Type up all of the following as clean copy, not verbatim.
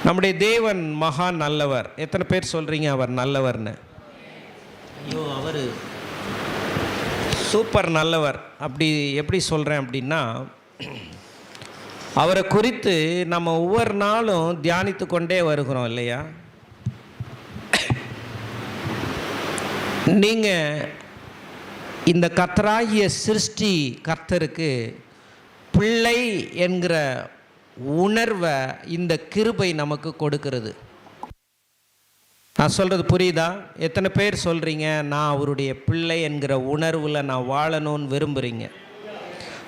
நம்முடைய தேவன் மகா நல்லவர். எத்தனை பேர் சொல்கிறீங்க அவர் நல்லவர்னு? ஐயோ, அவர் சூப்பர் நல்லவர். அப்படி எப்படி சொல்கிறேன் அப்படின்னா, அவரை குறித்து நம்ம ஒவ்வொரு நாளும் தியானித்து கொண்டே வருகிறோம் இல்லையா? நீங்கள் இந்த கர்த்தராகிய சிருஷ்டி கர்த்தருக்கு பிள்ளை என்கிற உணர்வை இந்த கிருபை நமக்கு கொடுக்கிறது. நான் சொல்கிறது புரியுதா? எத்தனை பேர் சொல்கிறீங்க நான் அவருடைய பிள்ளை என்கிற உணர்வில் நான் வாழணும்னு விரும்புகிறீங்க?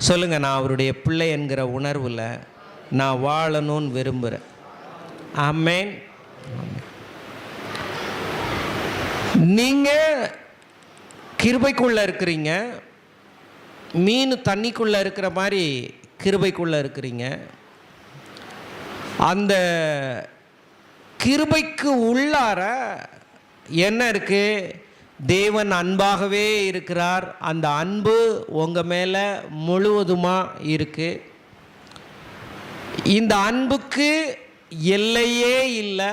சொல்லுங்கள், நான் அவருடைய பிள்ளை என்கிற உணர்வில் நான் வாழணும்னு விரும்புகிறேன். ஆமென். நீங்கள் கிருபைக்குள்ளே இருக்கிறீங்க. மீன் தண்ணிக்குள்ளே இருக்கிற மாதிரி கிருபைக்குள்ளே இருக்கிறீங்க. அந்த கிருபைக்கு உள்ளார என்ன இருக்குது? தேவன் அன்பாகவே இருக்கிறார். அந்த அன்பு உங்கள் மேலே முழுவதுமாக இருக்குது. இந்த அன்புக்கு எல்லையே இல்லை.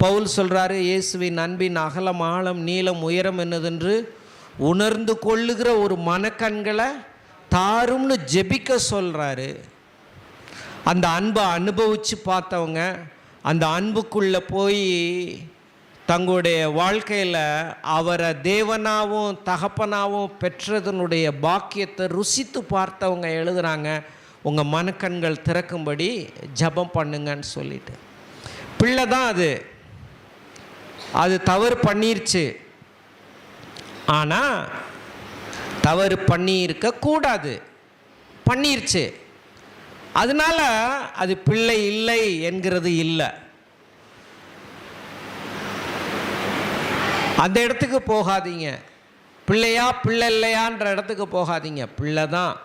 பவுல் சொல்கிறாரு, இயேசுவின் அன்பின் அகலம் ஆழம் நீளம் உயரம் என்னதென்று உணர்ந்து கொள்ளுகிற ஒரு மனக்கண்களை தாரும்னு ஜெபிக்க சொல்கிறாரு. அந்த அன்பை அனுபவித்து பார்த்தவங்க அந்த அன்புக்குள்ளே போய் தங்களுடைய வாழ்க்கையில் அவரை தேவனாகவும் தகப்பனாகவும் பெற்றதனுடைய பாக்கியத்தை ருசித்து பார்த்தவங்க எழுதுகிறாங்க, உங்கள் மனக்கண்கள் திறக்கும்படி ஜெபம் பண்ணுங்கன்னு சொல்லிட்டு. பிள்ளை தான் அது தவறு பண்ணிருச்சு. ஆனால் தவறு பண்ணியிருக்கக்கூடாது, பண்ணிருச்சு. அதனால் அது பிள்ளை இல்லை என்கிறது இல்லை. அந்த இடத்துக்கு போகாதீங்க. பிள்ளையா பிள்ளை இல்லையான்ற இடத்துக்கு போகாதீங்க. பிள்ளை தான்.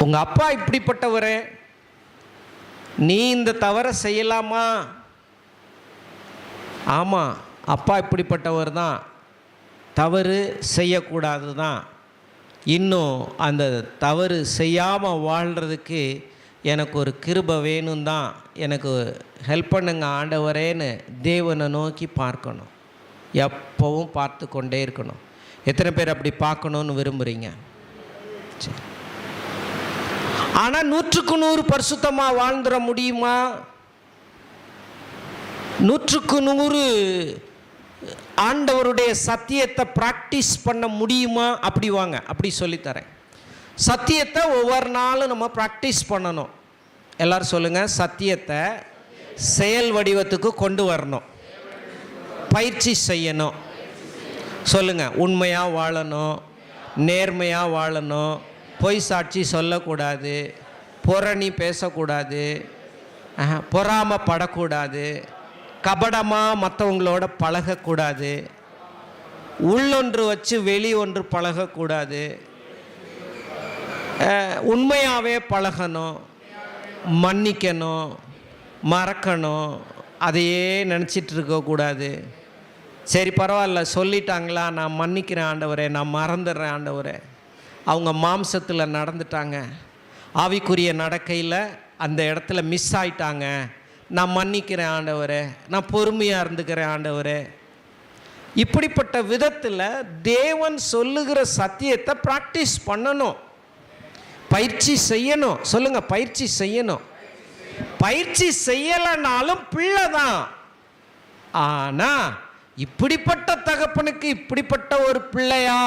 உங்கள் அப்பா இப்படிப்பட்டவரே, நீ இந்த தவறை செய்யலாமா? ஆமாம், அப்பா இப்படிப்பட்டவர் தான், தவறு செய்யக்கூடாது தான். இன்னும் அந்த தவறு செய்யாமல் வாழ்கிறதுக்கு எனக்கு ஒரு கிருபை வேணும் தான், எனக்கு ஹெல்ப் பண்ணுங்க ஆண்டவரேன்னு தேவனை நோக்கி பார்க்கணும். எப்பவும் பார்த்து கொண்டே இருக்கணும். எத்தனை பேர் அப்படி பார்க்கணுன்னு விரும்புகிறீங்க? சரி. ஆனால் 100க்கு 100 பரிசுத்தமாக வாழ்ந்துட முடியுமா? 100க்கு 100 ஆண்டவருடைய சத்தியத்தை ப்ராக்டிஸ் பண்ண முடியுமா? அப்படி வாங்க, அப்படி சொல்லித்தரேன். சத்தியத்தை ஒவ்வொரு நாளும் நம்ம ப்ராக்டிஸ் பண்ணணும். எல்லோரும் சொல்லுங்கள், சத்தியத்தை செயல் வடிவத்துக்கு கொண்டு வரணும், பயிற்சி செய்யணும். சொல்லுங்கள், உண்மையாக வாழணும், நேர்மையாக வாழணும், பொய் சாட்சி சொல்லக்கூடாது, புரணி பேசக்கூடாது, பொறாமப்படக்கூடாது, கபடமாக மற்றவங்களோட பழகக்கூடாது, உள்ளொன்று வச்சு வெளி ஒன்று பழகக்கூடாது, உண்மையாகவே பழகணும், மன்னிக்கணும், மறக்கணும், அதையே நினச்சிட்டு இருக்கக்கூடாது. சரி பரவாயில்ல, சொல்லிட்டாங்களா, நான் மன்னிக்கிறேன் ஆண்டவரே, நான் மறந்துடுறேன் ஆண்டவரே. அவங்க மாம்சத்தில் நடந்துட்டாங்க, ஆவிக்குரிய நடக்கையில் அந்த இடத்துல மிஸ் ஆயிட்டாங்க, நான் மன்னிக்கிறேன் ஆண்டவரே, நான் பொறுமையாக இருந்துக்கிறேன் ஆண்டவரே. இப்படிப்பட்ட விதத்தில் தேவன் சொல்லுகிற சத்தியத்தை ப்ராக்டிஸ் பண்ணணும், பயிற்சி செய்யணும். சொல்லுங்கள், பயிற்சி செய்யணும். பயிற்சி செய்யலைனாலும் பிள்ளை தான். ஆனால் இப்படிப்பட்ட தகப்பனுக்கு இப்படிப்பட்ட ஒரு பிள்ளையா?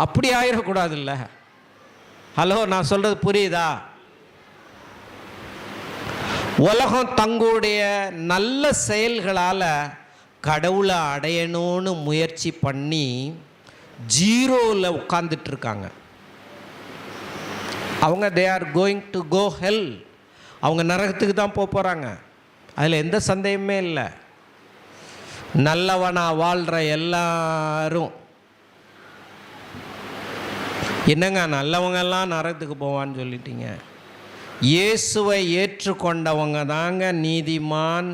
அப்படி ஆயிடக்கூடாதுல்ல. ஹலோ, நான் சொல்கிறது புரியுதா? உலகம் தங்களுடைய நல்ல செயல்களால் கடவுளை அடையணும்னு முயற்சி பண்ணி ஜீரோவில் உட்கார்ந்துட்டுருக்காங்க. அவங்க they are going to go hell. அவங்க நரகத்துக்கு தான் போகிறாங்க, அதில் எந்த சந்தேகமே இல்லை. நல்லவனாக வாழ்கிற எல்லாரும் என்னங்க நல்லவங்கெல்லாம் நரகத்துக்கு போவான்னு சொல்லிட்டீங்க? இயேசுவை ஏற்றுக்கொண்டவங்க தாங்க நீதிமான்.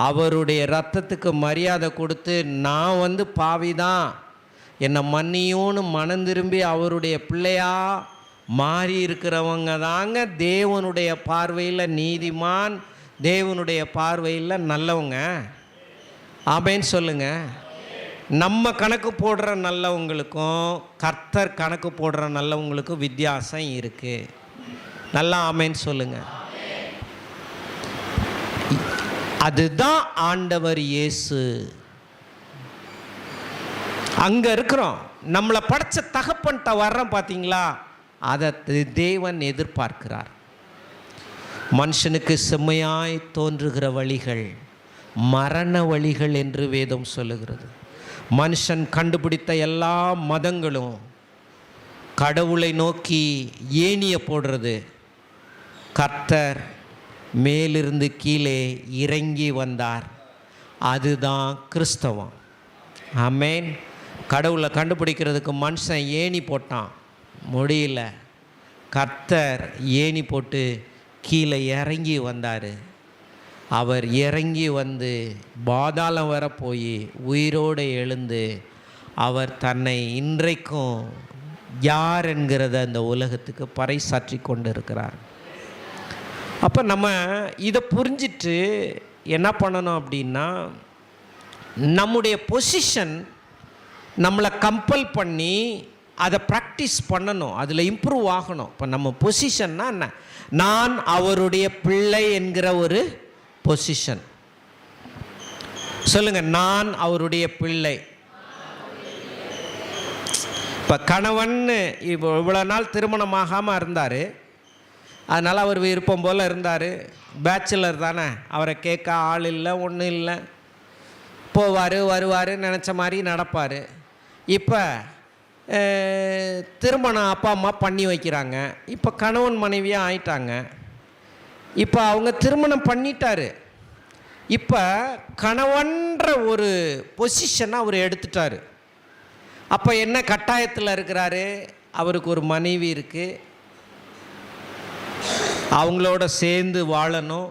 அவருடைய இரத்தத்துக்கு மரியாதை கொடுத்து நான் பாவி தான், என்னை மன்னியோன்னு மனம் திரும்பி அவருடைய பிள்ளையா மாறி இருக்கிறவங்க தாங்க தேவனுடைய பார்வையில் நீதிமான், தேவனுடைய பார்வையில் நல்லவங்க. ஆமென் சொல்லுங்கள். நம்ம கணக்கு போடுற நல்லவங்களுக்கும் கர்த்தர் கணக்கு போடுற நல்லவங்களுக்கும் வித்தியாசம் இருக்குது. நல்லா ஆமென் சொல்லுங்கள். அதுதான் ஆண்டவர் இயேசு. அங்கே இருக்கிறோம், நம்மளை படைச்ச தகப்பன்ட்ட வர்றோம் பார்த்தீங்களா, அதை தேவன் எதிர்பார்க்கிறார். மனுஷனுக்கு செம்மையாய் தோன்றுகிற வழிகள் மரண வழிகள் என்று வேதம் சொல்லுகிறது. மனுஷன் கண்டுபிடித்த எல்லா மதங்களும் கடவுளை நோக்கி ஏணிய போடுறது. கர்த்தர் மேலிருந்து கீழே இறங்கி வந்தார், அதுதான் கிறிஸ்தவம். ஆமென். கடவுளை கண்டுபிடிக்கிறதுக்கு மனுஷன் ஏணி போட்டான், முடியல. கர்த்தர் ஏணி போட்டு கீழே இறங்கி வந்தார். அவர் இறங்கி வந்து பாதாளம் வர போய் உயிரோடு எழுந்து அவர் தன்னை இன்றைக்கும் யார் என்கிறத அந்த உலகத்துக்கு பறைசாற்றி கொண்டு இருக்கிறார். அப்போ நம்ம இதை புரிஞ்சிட்டு என்ன பண்ணணும் அப்படின்னா, நம்முடைய பொசிஷன் நம்மளை கம்பல் பண்ணி அதை ப்ராக்டிஸ் பண்ணணும், அதில் இம்ப்ரூவ் ஆகணும். இப்போ நம்ம பொசிஷன்னா என்ன? நான் அவருடைய பிள்ளை என்கிற ஒரு பொசிஷன். சொல்லுங்க, நான் அவருடைய பிள்ளை. இப்போ கணவன் இவ்வளோ நாள் திருமணமாகாமல் இருந்தார், அதனால் அவர் விருப்பம் போல் இருந்தார். பேச்சுலர் தானே, அவரை கேட்க ஆள் இல்லை, ஒன்றும் இல்லை. போவார் வருவார், நினச்ச மாதிரி நடப்பார். இப்போ திருமணம் அப்பா அம்மா பண்ணி வைக்கிறாங்க. இப்போ கணவன் மனைவியாக ஆயிட்டாங்க. இப்போ அவங்க திருமணம் பண்ணிட்டாரு. இப்போ கணவன்ற ஒரு பொசிஷனை அவர் எடுத்துட்டார். அப்போ என்ன கட்டாயத்தில் இருக்கிறாரு? அவருக்கு ஒரு மனைவி இருக்குது, அவங்களோட சேர்ந்து வாழணும்,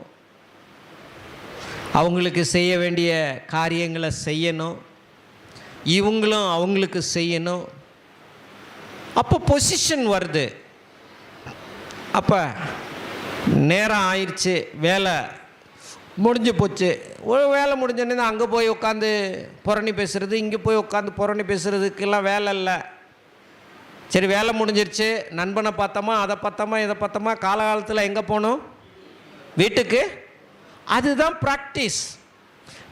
அவங்களுக்கு செய்ய வேண்டிய காரியங்களை செய்யணும், இவங்களும் அவங்களுக்கு செய்யணும். அப்போ பொசிஷன் வருது. அப்போ நேரம் ஆயிடுச்சு, வேலை முடிஞ்சு போச்சு. ஒரு வேலை முடிஞ்சோடனே அங்கே போய் உட்காந்து புரணி பேசுகிறது, இங்கே போய் உட்காந்து புரணி பேசுகிறதுக்கெல்லாம் வேலை இல்லை. சரி, வேலை முடிஞ்சிருச்சு, நண்பனை பார்த்தோமா, அதை பார்த்தோமா, இதை பார்த்தோமா, காலகாலத்தில் எங்கே போகணும்? வீட்டுக்கு. அதுதான் ப்ராக்டிஸ்.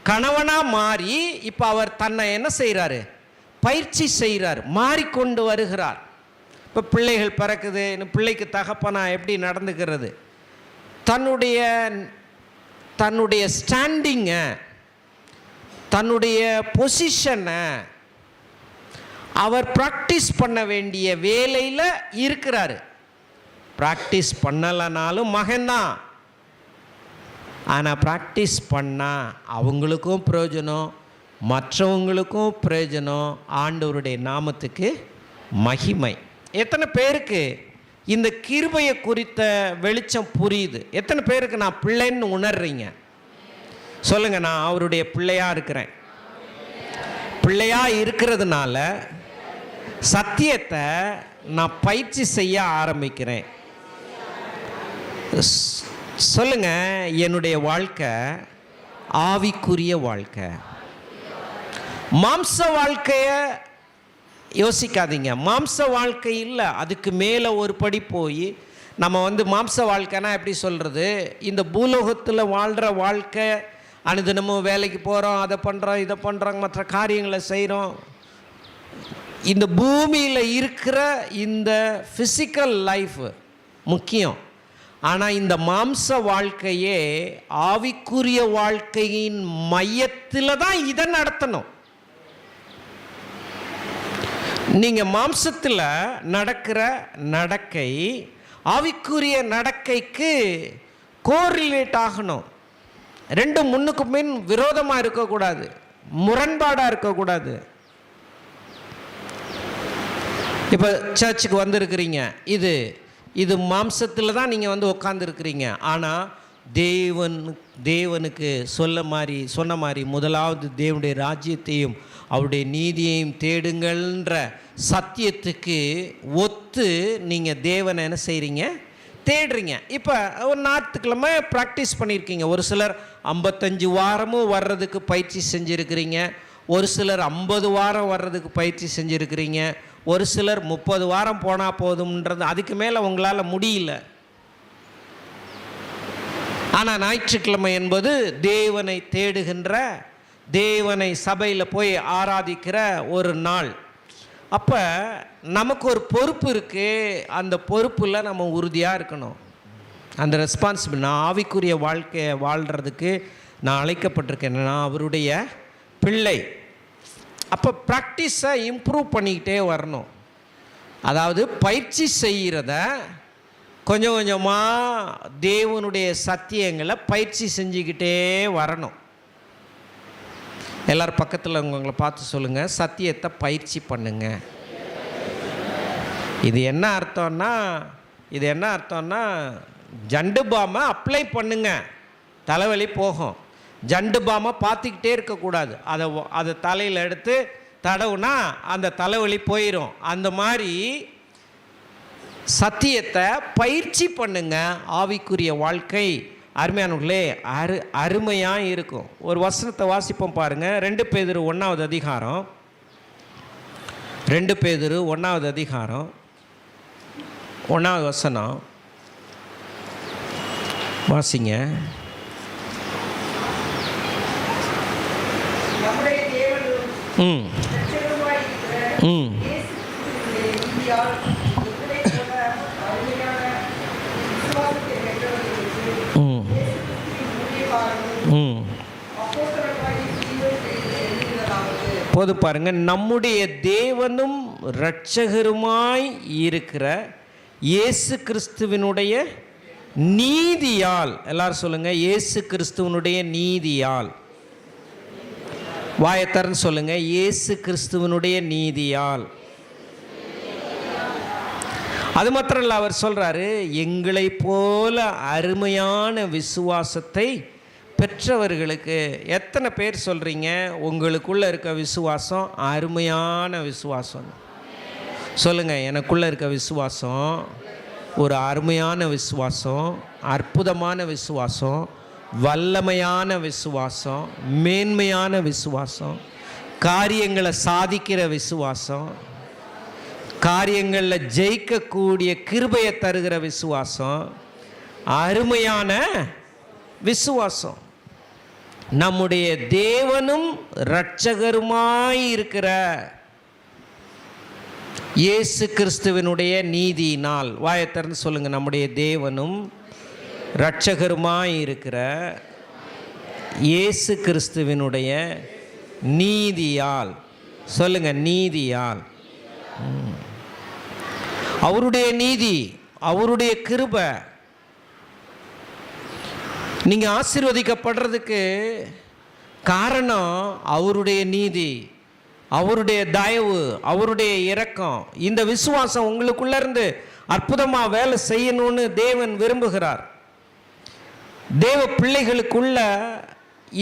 கணவனாக மாறி இப்போ அவர் தன்னை என்ன செய்கிறாரு? பயிற்சி செய்கிறார், மாறிக்கொண்டு வருகிறார். இப்போ பிள்ளைகள் பிறக்குது, பிள்ளைக்கு தகப்பனா எப்படி நடந்துக்கிறது, தன்னுடைய ஸ்டாண்டிங்கை, தன்னுடைய பொசிஷனை அவர் ப்ராக்டிஸ் பண்ண வேண்டிய வேலையில் இருக்கிறார். ப்ராக்டிஸ் பண்ணலைனாலும் மகன்தான், ஆனால் ப்ராக்டிஸ் பண்ணால் அவங்களுக்கும் பிரயோஜனம், மற்றவங்களுக்கும் பிரயோஜனம், ஆண்டவருடைய நாமத்துக்கு மகிமை. எத்தனை பேருக்கு இந்த கிருபையை குறித்த வெளிச்சம் புரியுது? எத்தனை பேருக்கு நான் பிள்ளைன்னு உணர்றீங்க? சொல்லுங்கள், நான் அவருடைய பிள்ளையாக இருக்கிறேன். பிள்ளையாக இருக்கிறதுனால சத்தியத்தை நான் பயிற்சி செய்ய ஆரம்பிக்கிறேன். சொல்லுங்க, என்னுடைய வாழ்க்கை ஆவிக்குரிய வாழ்க்கை. மாம்ச வாழ்க்கையை யோசிக்காதீங்க. மாம்ச வாழ்க்கை இல்லை, அதுக்கு மேலே ஒரு படி போய் நம்ம மாம்ச வாழ்க்கைனா எப்படி சொல்கிறது? இந்த பூலோகத்தில் வாழ்கிற வாழ்க்கை, அனுதினமும் வேலைக்கு போகிறோம், அதை பண்ணுறோம், இதை பண்ணுறோம், மற்ற காரியங்களை செய்கிறோம். இந்த பூமியில் இருக்கிற இந்த ஃபிசிக்கல் லைஃப் முக்கியம். ஆனால் இந்த மாம்ச வாழ்க்கையே ஆவிக்குரிய வாழ்க்கையின் மையத்தில் தான் இதை நடத்தணும். நீங்கள் மாம்சத்தில் நடக்கிற நடக்கை ஆவிக்குரிய நடக்கைக்கு கோரிலேட் ஆகணும். ரெண்டும் முன்னுக்கு பின் விரோதமாக இருக்கக்கூடாது, முரண்பாடாக இருக்கக்கூடாது. இப்போ சர்ச்சுக்கு வந்திருக்கிறீங்க, இது மாம்சத்தில் தான் நீங்கள் உட்காந்துருக்கிறீங்க. ஆனால் தேவனுக்கு சொன்ன மாதிரி முதலாவது தேவனுடைய ராஜ்யத்தையும் அவருடைய நீதியையும் தேடுங்கள்ன்ற சத்தியத்துக்கு ஒத்து நீங்கள் தேவனை என்ன செய்கிறீங்க? தேடுறீங்க. இப்போ ஒரு ஞாயிற்றுக்கிழமை ப்ராக்டிஸ் பண்ணியிருக்கீங்க. ஒரு சிலர் 55 வாரமும் வர்றதுக்கு பயிற்சி செஞ்சுருக்கிறீங்க. ஒரு சிலர் 50 வாரம் வர்றதுக்கு பயிற்சி செஞ்சுருக்கிறீங்க. ஒரு சிலர் 30 வாரம் போனால் போதும்ன்றது, அதுக்கு மேலே உங்களால் முடியல. ஆனால் ஞாயிற்றுக்கிழமை என்பது தேவனை தேடுகின்ற, தேவனை சபையில் போய் ஆராதிக்கிற ஒரு நாள். அப்போ நமக்கு ஒரு பொறுப்பு இருக்குது. அந்த பொறுப்பில் நம்ம உறுதியாக இருக்கணும். அந்த ரெஸ்பான்சிபிள், நான் ஆவிக்குரிய வாழ்க்கையை வாழ்கிறதுக்கு நான் அழைக்கப்பட்டிருக்கேன், நான் அவருடைய பிள்ளை. அப்போ ப்ராக்டிஸை இம்ப்ரூவ் பண்ணிக்கிட்டே வரணும். அதாவது பயிற்சி செய்கிறத கொஞ்சம் கொஞ்சமாக தேவனுடைய சத்தியங்களை பயிற்சி செஞ்சுக்கிட்டே வரணும். எல்லோரும் பக்கத்தில் உங்களை பார்த்து சொல்லுங்கள், சத்தியத்தை பயிற்சி பண்ணுங்க. இது என்ன அர்த்தம்னா ஜண்டு பாமை அப்ளை பண்ணுங்க, தலைவலி போகும். ஜண்டு பாமை பார்த்துக்கிட்டே இருக்கக்கூடாது. அதை தலையில் எடுத்து தடவுனா அந்த தலைவலி போயிடும். அந்த மாதிரி சத்தியத்தை பயிற்சி பண்ணுங்க. ஆவிக்குரிய வாழ்க்கை அருமையானவர்களே அருமையாக இருக்கும். ஒரு வசனத்தை வாசிப்போம் பாருங்கள். 2 பேதுரு 1வது அதிகாரம், 2 பேதுரு 1வது அதிகாரம் 1வது வசனம் வாசிங்க. போது பாருங்க, நம்முடைய தேவனும் இரட்சகருமாய் இருக்கிற இயேசு கிறிஸ்துவினுடைய நீதியால், எல்லாரும் சொல்லுங்க, இயேசு கிறிஸ்துவனுடைய நீதியால். வாயத்தரன்னு சொல்லுங்க, இயேசு கிறிஸ்துவனுடைய நீதியால். அது மாத்திரம் இல்லை, அவர் சொல்றாரு, எங்களை போல அருமையான விசுவாசத்தை பெற்றவர்களுக்கு. எத்தனை பேர் சொல்கிறீங்க உங்களுக்குள்ளே இருக்க விசுவாசம் அருமையான விசுவாசம்? சொல்லுங்கள், எனக்குள்ளே இருக்க விசுவாசம் ஒரு அருமையான விசுவாசம், அற்புதமான விசுவாசம், வல்லமையான விசுவாசம், மேன்மையான விசுவாசம், காரியங்களை சாதிக்கிற விசுவாசம், காரியங்களில் ஜெயிக்கக்கூடிய கிருபையை தருகிற விசுவாசம், அருமையான விசுவாசம். நம்முடைய தேவனும் இரட்சகருமாய் இருக்கிற இயேசு கிறிஸ்துவினுடைய நீதியினால். வாயத்திறந்து சொல்லுங்க, நம்முடைய தேவனும் இரட்சகருமாய் இருக்கிற இயேசு கிறிஸ்துவினுடைய நீதியால். சொல்லுங்க, நீதியால். அவருடைய நீதி, அவருடைய கிருபை. நீங்கள் ஆசீர்வதிக்கப்படுறதுக்கு காரணம் அவருடைய நீதி, அவருடைய தயவு, அவருடைய இரக்கம். இந்த விசுவாசம் உங்களுக்குள்ள இருந்து அற்புதமாக வேலை செய்யணும்னு தேவன் விரும்புகிறார். தேவ பிள்ளைகளுக்குள்ள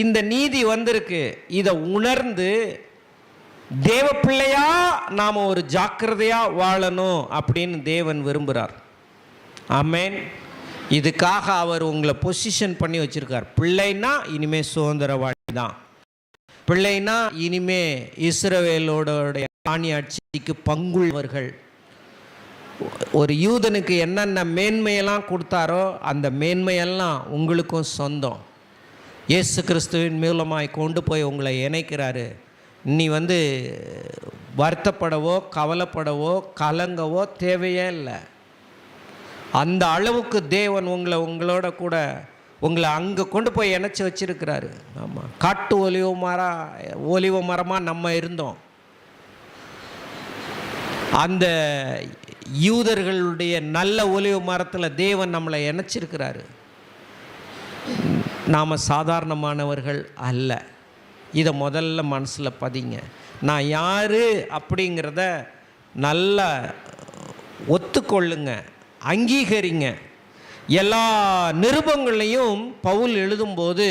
இந்த நீதி வந்திருக்கு. இதை உணர்ந்து தேவ பிள்ளையா நாம் ஒரு ஜாக்கிரதையாக வாழணும் அப்படின்னு தேவன் விரும்புகிறார். ஆமென். இதுக்காக அவர் உங்களை பொசிஷன் பண்ணி வச்சுருக்கார். பிள்ளைன்னா இனிமே சுதந்திரவாளி தான். பிள்ளைனா இனிமே இஸ்ரவேலோடைய ஆட்சிக்கு பங்குள்ளவர்கள். ஒரு யூதனுக்கு என்னென்ன மேன்மையெல்லாம் கொடுத்தாரோ அந்த மேன்மையெல்லாம் உங்களுக்கும் சொந்தம். இயேசு கிறிஸ்துவின் மூலமாய் கொண்டு போய் உங்களை இணைக்கிறாரு. நீ வருத்தப்படவோ கவலைப்படவோ கலங்கவோ தேவையே இல்லை. அந்த அளவுக்கு தேவன் உங்களோட கூட உங்களை அங்கே கொண்டு போய் இணைச்சி வச்சிருக்கிறாரு. ஆமாம், காட்டு ஒலிவ மரமாக நம்ம இருந்தோம். அந்த யூதர்களுடைய நல்ல ஒலிவ மரத்தில் தேவன் நம்மளை இணைச்சிருக்கிறாரு. நாம் சாதாரணமானவர்கள் அல்ல. இதை முதல்ல மனசில் பதிங்க. நான் யார் அப்படிங்கிறத நல்லா ஒத்துக்கொள்ளுங்க, அங்கீகரிங்க. எல்லா நிருபங்களையும் பவுல் எழுதும்போது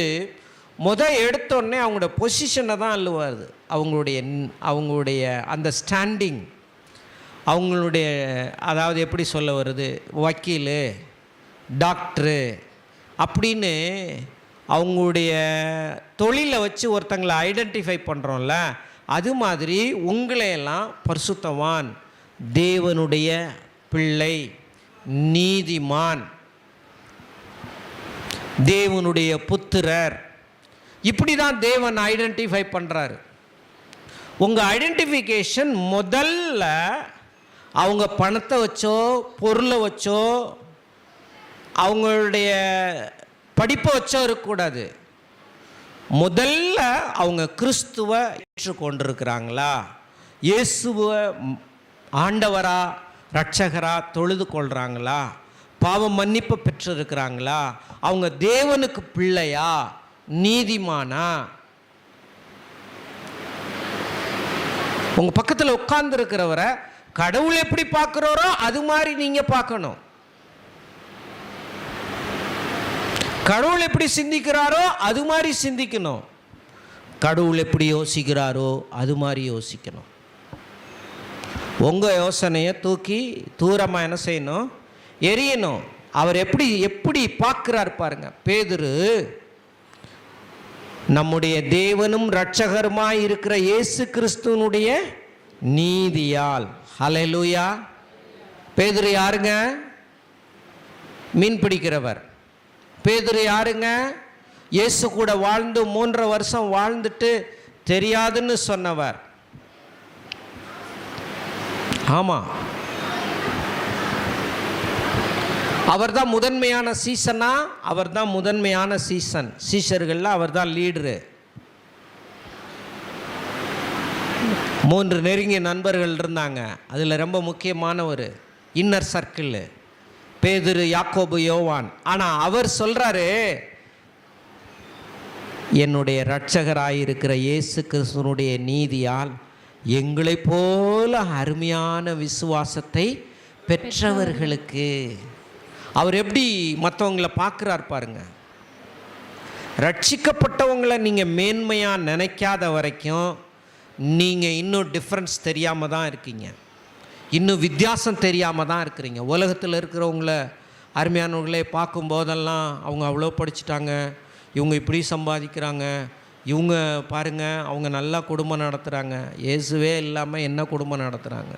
எடுத்தோடனே அவங்களோட பொசிஷனை தான் அள்ளுவார். அவங்களுடைய அந்த ஸ்டாண்டிங், அவங்களுடைய அதாவது எப்படி சொல்ல வருது, வக்கீல், டாக்டரு அப்படின்னு அவங்களுடைய தொழிலை வச்சு ஒருத்தங்களை ஐடென்டிஃபை பண்ணுறோம்ல, அது மாதிரி உங்களையெல்லாம் பரிசுத்தவான், தேவனுடைய பிள்ளை, நீதிமான், தேவனுடைய புத்திரர், இப்படி தான் தேவன் ஐடென்டிஃபை பண்ணுறாரு. உங்கள் ஐடென்டிஃபிகேஷன் முதல்ல அவங்க பணத்தை வச்சோ பொருளை வச்சோ அவங்களுடைய படிப்பை வச்சோ இருக்கக்கூடாது. முதல்ல அவங்க கிறிஸ்துவை ஏற்றுக்கொண்டிருக்கிறாங்களா, இயேசுவை ஆண்டவரா இரட்சகரா தொழுது கொள்கிறாங்களா, பாவ மன்னிப்பு பெற்றிருக்கிறாங்களா, அவங்க தேவனுக்கு பிள்ளையா, நீதிமானா. உங்கள் பக்கத்தில் உட்கார்ந்துருக்கிறவரை கடவுள் எப்படி பார்க்குறாரோ அது மாதிரி நீங்கள் பார்க்கணும். கடவுள் எப்படி சிந்திக்கிறாரோ அது மாதிரி சிந்திக்கணும். கடவுள் எப்படி யோசிக்கிறாரோ அது மாதிரி யோசிக்கணும். உங்கள் யோசனையை தூக்கி தூரமாக என்ன செய்யணும், எரியணும். அவர் எப்படி பார்க்குறார் பாருங்க. பேதுரு நம்முடைய தேவனும் இரட்சகருமாய் இருக்கிற இயேசு கிறிஸ்துவனுடைய நீதியால். ஹல்லேலூயா. பேதுரு யாருங்க? மீன் பிடிக்கிறவர். பேதுரு யாருங்க? இயேசு கூட வாழ்ந்து 3 வருஷம் வாழ்ந்துட்டு தெரியாதுன்னு சொன்னவர். ஆமாம், அவர் தான் முதன்மையான சீசனா, அவர் தான் முதன்மையான சீசன். சீஷர்களில் அவர் தான் லீடரு. 3 நெருங்கிய நண்பர்கள் இருந்தாங்க. அதில் ரொம்ப முக்கியமானவர் இன்னர் சர்க்கிள் பேதுரு, யாக்கோபு, யோவான். ஆனால் அவர் சொல்கிறாரு, என்னுடைய இரட்சகராயிருக்கிற இயேசு கிறிஸ்துவனுடைய நீதியால் எங்களைப் போல அருமையான விசுவாசத்தை பெற்றவர்களுக்கு. அவர் எப்படி மற்றவங்களை பார்க்குறார் பாருங்க. ரட்சிக்கப்பட்டவங்களை நீங்கள் மேன்மையாக நினைக்காத வரைக்கும் நீங்கள் இன்னும் டிஃப்ரென்ஸ் தெரியாமல் தான் இருக்கீங்க, இன்னும் வித்தியாசம் தெரியாமல் தான் இருக்கிறீங்க. உலகத்தில் இருக்கிறவங்கள அருமையானவங்களே பார்க்கும்போதெல்லாம் அவங்க அவ்வளோ படிச்சுட்டாங்க, இவங்க இப்படி சம்பாதிக்கிறாங்க, இவங்க பாருங்கள் அவங்க நல்லா குடும்பம் நடத்துகிறாங்க. இயேசுவே இல்லாமல் என்ன குடும்பம் நடத்துகிறாங்க?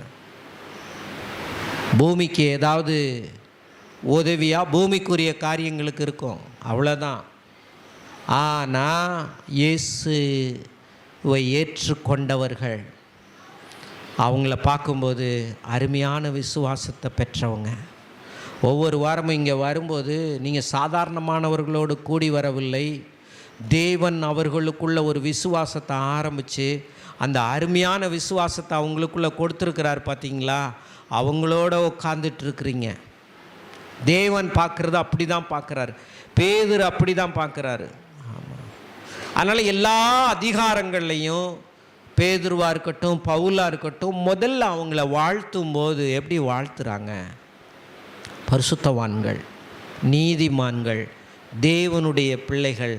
பூமிக்கு ஏதாவது உதவியாக பூமிக்குரிய காரியங்களுக்கு இருக்கும், அவ்வளோதான். ஆனால் இயேசுவை ஏற்றுக்கொண்டவர்கள் அவங்கள பார்க்கும்போது அருமையான விசுவாசத்தை பெற்றவங்க. ஒவ்வொரு வாரமும் இங்கே வரும்போது நீங்கள் சாதாரணமானவர்களோடு கூடி வரவில்லை. தேவன் அவர்களுக்குள்ள ஒரு விசுவாசத்தை ஆரம்பித்து அந்த அருமையான விசுவாசத்தை அவங்களுக்குள்ளே கொடுத்துருக்கிறார். பார்த்தீங்களா? அவங்களோட உட்காந்துட்ருக்குறீங்க. தேவன் பார்க்குறது அப்படி தான் பார்க்குறாரு. பேதுரு அப்படி தான் பார்க்குறாரு. ஆமாம். அதனால் எல்லா அதிகாரங்கள்லையும் பேதுருவாக இருக்கட்டும், பவுலாக இருக்கட்டும், முதல்ல அவங்கள வாழ்த்தும் போது எப்படி வாழ்த்துறாங்க? பரிசுத்தவான்கள், நீதிமான்கள், தேவனுடைய பிள்ளைகள்,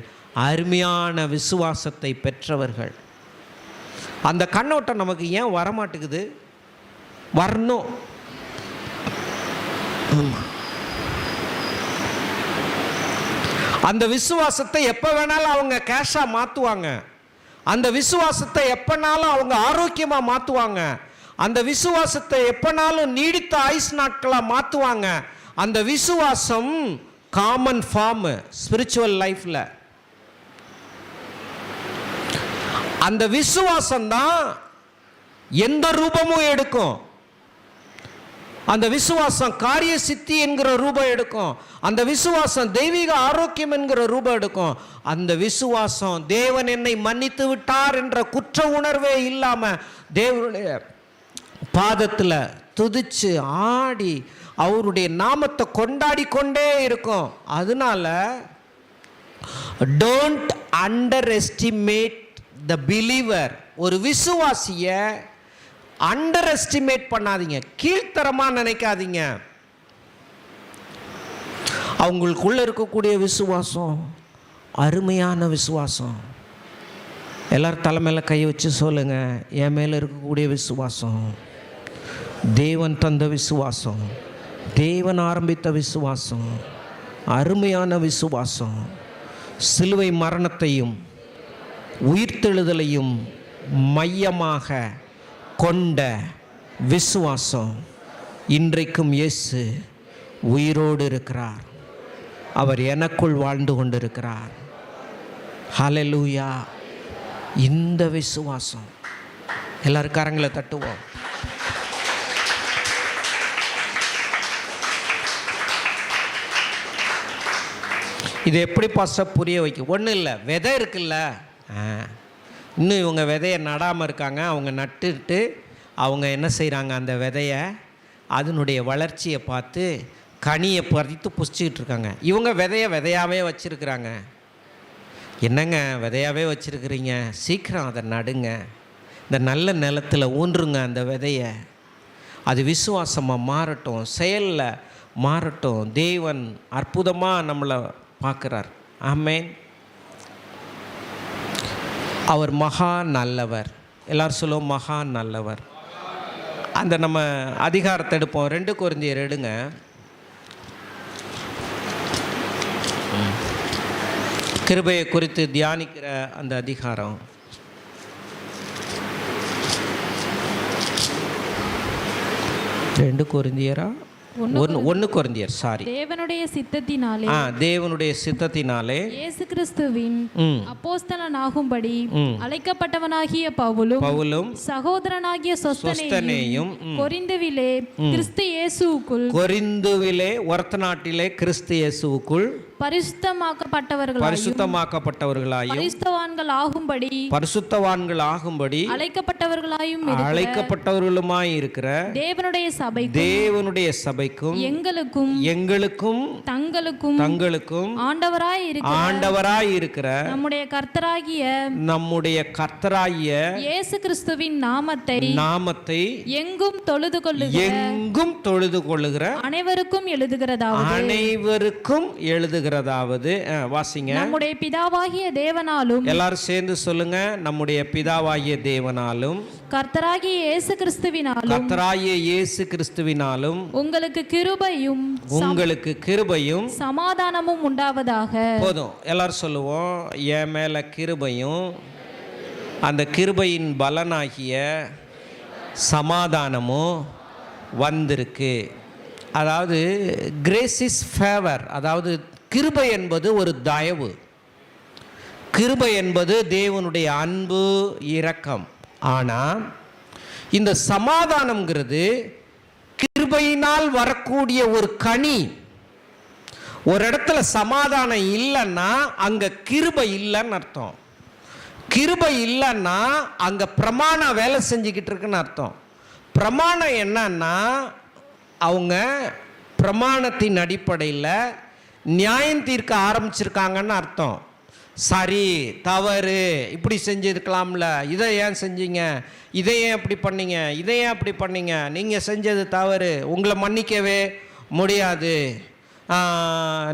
அருமையான விசுவாசத்தை பெற்றவர்கள். அந்த கண்ணோட்டம் நமக்கு ஏன் வரமாட்டேங்குது? வரணும். அந்த விசுவாசத்தை எப்போ வேணாலும் அவங்க கேஷாக மாற்றுவாங்க. அந்த விசுவாசத்தை எப்போனாலும் அவங்க ஆரோக்கியமாக மாற்றுவாங்க. அந்த விசுவாசத்தை எப்போனாலும் நீடித்த ஆயுஸ் நாட்களாக மாற்றுவாங்க. அந்த விசுவாசம் காமன் ஃபார்ம் ஸ்பிரிச்சுவல் லைஃப்பில். அந்த விசுவாசம்தான் எந்த ரூபமும் எடுக்கும். அந்த விசுவாசம் காரிய சித்தி என்கிற ரூபம் எடுக்கும். அந்த விசுவாசம் தெய்வீக ஆரோக்கியம் என்கிற ரூபம் எடுக்கும். அந்த விசுவாசம் தேவன் என்னை மன்னித்து விட்டார் என்ற குற்ற உணர்வே இல்லாமல் தேவனுடைய பாதத்தில் துதிச்சு ஆடி அவருடைய நாமத்தை கொண்டாடி கொண்டே இருக்கும். அதனால don't under estimate the believer. ஒரு விசுவாசியை அண்டர் எஸ்டிமேட் பண்ணாதீங்க, கீழ்த்தரமாக நினைக்காதீங்க. அவங்களுக்குள்ள இருக்கக்கூடிய விசுவாசம் அருமையான விசுவாசம். எல்லோரும் தலைமையில் கை வச்சு சொல்லுங்கள், என் மேலே இருக்கக்கூடிய விசுவாசம் தேவன் தந்த விசுவாசம், தேவன் ஆரம்பித்த விசுவாசம், அருமையான விசுவாசம். சிலுவை மரணத்தையும் உயிர்த்தெழுதலையும் மையமாக கொண்ட விசுவாசம். இன்றைக்கும் இயேசு உயிரோடு இருக்கிறார், அவர் எனக்குள் வாழ்ந்து கொண்டிருக்கிறார். ஹல்லேலூயா. இந்த விசுவாசம் எல்லாரும் கரங்களை தட்டுவோம். இது எப்படி பாஸ்டர் புரிய வைக்க? ஒன்றும் இல்லை, விதை இருக்குல்ல, இன்னும் இவங்க விதையை நடாமல் இருக்காங்க. அவங்க நட்டுட்டு அவங்க என்ன செய்கிறாங்க, அந்த விதையை அதனுடைய வளர்ச்சியை பார்த்து கனியை பறித்து புசிச்சிக்கிட்டு இருக்காங்க. இவங்க விதையாகவே வச்சுருக்குறாங்க. என்னங்க விதையாகவே வச்சுருக்குறீங்க, சீக்கிரம் அதை நடுங்க, இந்த நல்ல நிலத்தில் ஊன்றுங்க அந்த விதையை, அது விசுவாசமாக மாறட்டும், செயலில் மாறட்டும். தேவன் அற்புதமாக நம்மளை பார்க்குறார். ஆமென். அவர் மகா நல்லவர். எல்லாரும் சொல்லுவோம், மகா நல்லவர். அந்த நம்ம அதிகாரத்தை எடுப்போம். 2 கொரிந்தியர் எடுங்க. கிருபையை குறித்து தியானிக்கிற அந்த அதிகாரம். ரெண்டு கொரிந்தியரா? 1 கொரிந்தியர், சாரி. தேவனுடைய சித்தத்தினாலே இயேசு கிறிஸ்துவின் அப்போஸ்தலனாகும்படி அழைக்கப்பட்டவனாகிய பவுலும் சகோதரனாகிய சொஸ்தனேயும் கொரிந்துவிலே கிறிஸ்து இயேசுவுக்குள், கொரிந்துவிலே ஒருத்த நாட்டிலே கிறிஸ்து இயேசுவுக்குள் பரிசுத்தமாக்கப்பட்டவர்களாயும் பரிசுத்தவான்கள் ஆகும்படி அழைக்கப்பட்டவர்களுமாய் இருக்கிற தேவனுடைய சபைக்கும் எங்களுக்கும் தங்களுக்கும் ஆண்டவராய் இருக்கிற நம்முடைய கர்த்தராகிய இயேசு கிறிஸ்துவின் நாமத்தை எங்கும் தொழுது கொள்ளுகிற அனைவருக்கும் எழுதுகிறதாவது வாசிங்க. நம்முடைய பிதாவாகிய தேவனாலும், எல்லாரும் சேர்ந்து சொல்லுங்க, நம்முடைய பிதாவாகிய தேவனாலும் கர்த்தராகிய இயேசு கிறிஸ்துவினாலும் உங்களுக்கு கிருபையும் சமாதானமும் உண்டாவதாக. போதும், எல்லாரும் சொல்லுவோம், என் மேல கிருபையும் அந்த கிருபையின் பலனாகிய சமாதானமும் வந்திருக்கு. அதாவது கிரேஸ் இஸ் ஃபேவர், அதாவது கிருபை என்பது ஒரு தயவு, கிருபை என்பது தேவனுடைய அன்பு, இரக்கம். ஆனால் இந்த சமாதானம்ங்கிறது கிருபையினால் வரக்கூடிய ஒரு கனி. ஒரு இடத்துல சமாதானம் இல்லைன்னா அங்கே கிருபை இல்லைன்னு அர்த்தம். கிருபை இல்லைன்னா அங்கே பிரமாணம் வேலை செஞ்சுக்கிட்டு இருக்குன்னு அர்த்தம். பிரமாணம் என்னன்னா, அவங்க பிரமாணத்தின் அடிப்படையில் நியாயம் தீர்க்க ஆரம்பிச்சிருக்காங்கன்னு அர்த்தம். சரி, தவறு, இப்படி செஞ்சுருக்கலாம்ல, இதை ஏன் செஞ்சீங்க, இதை ஏன் அப்படி பண்ணீங்க, இதை ஏன் அப்படி பண்ணீங்க, நீங்கள் செஞ்சது தவறு, உங்களை மன்னிக்கவே முடியாது,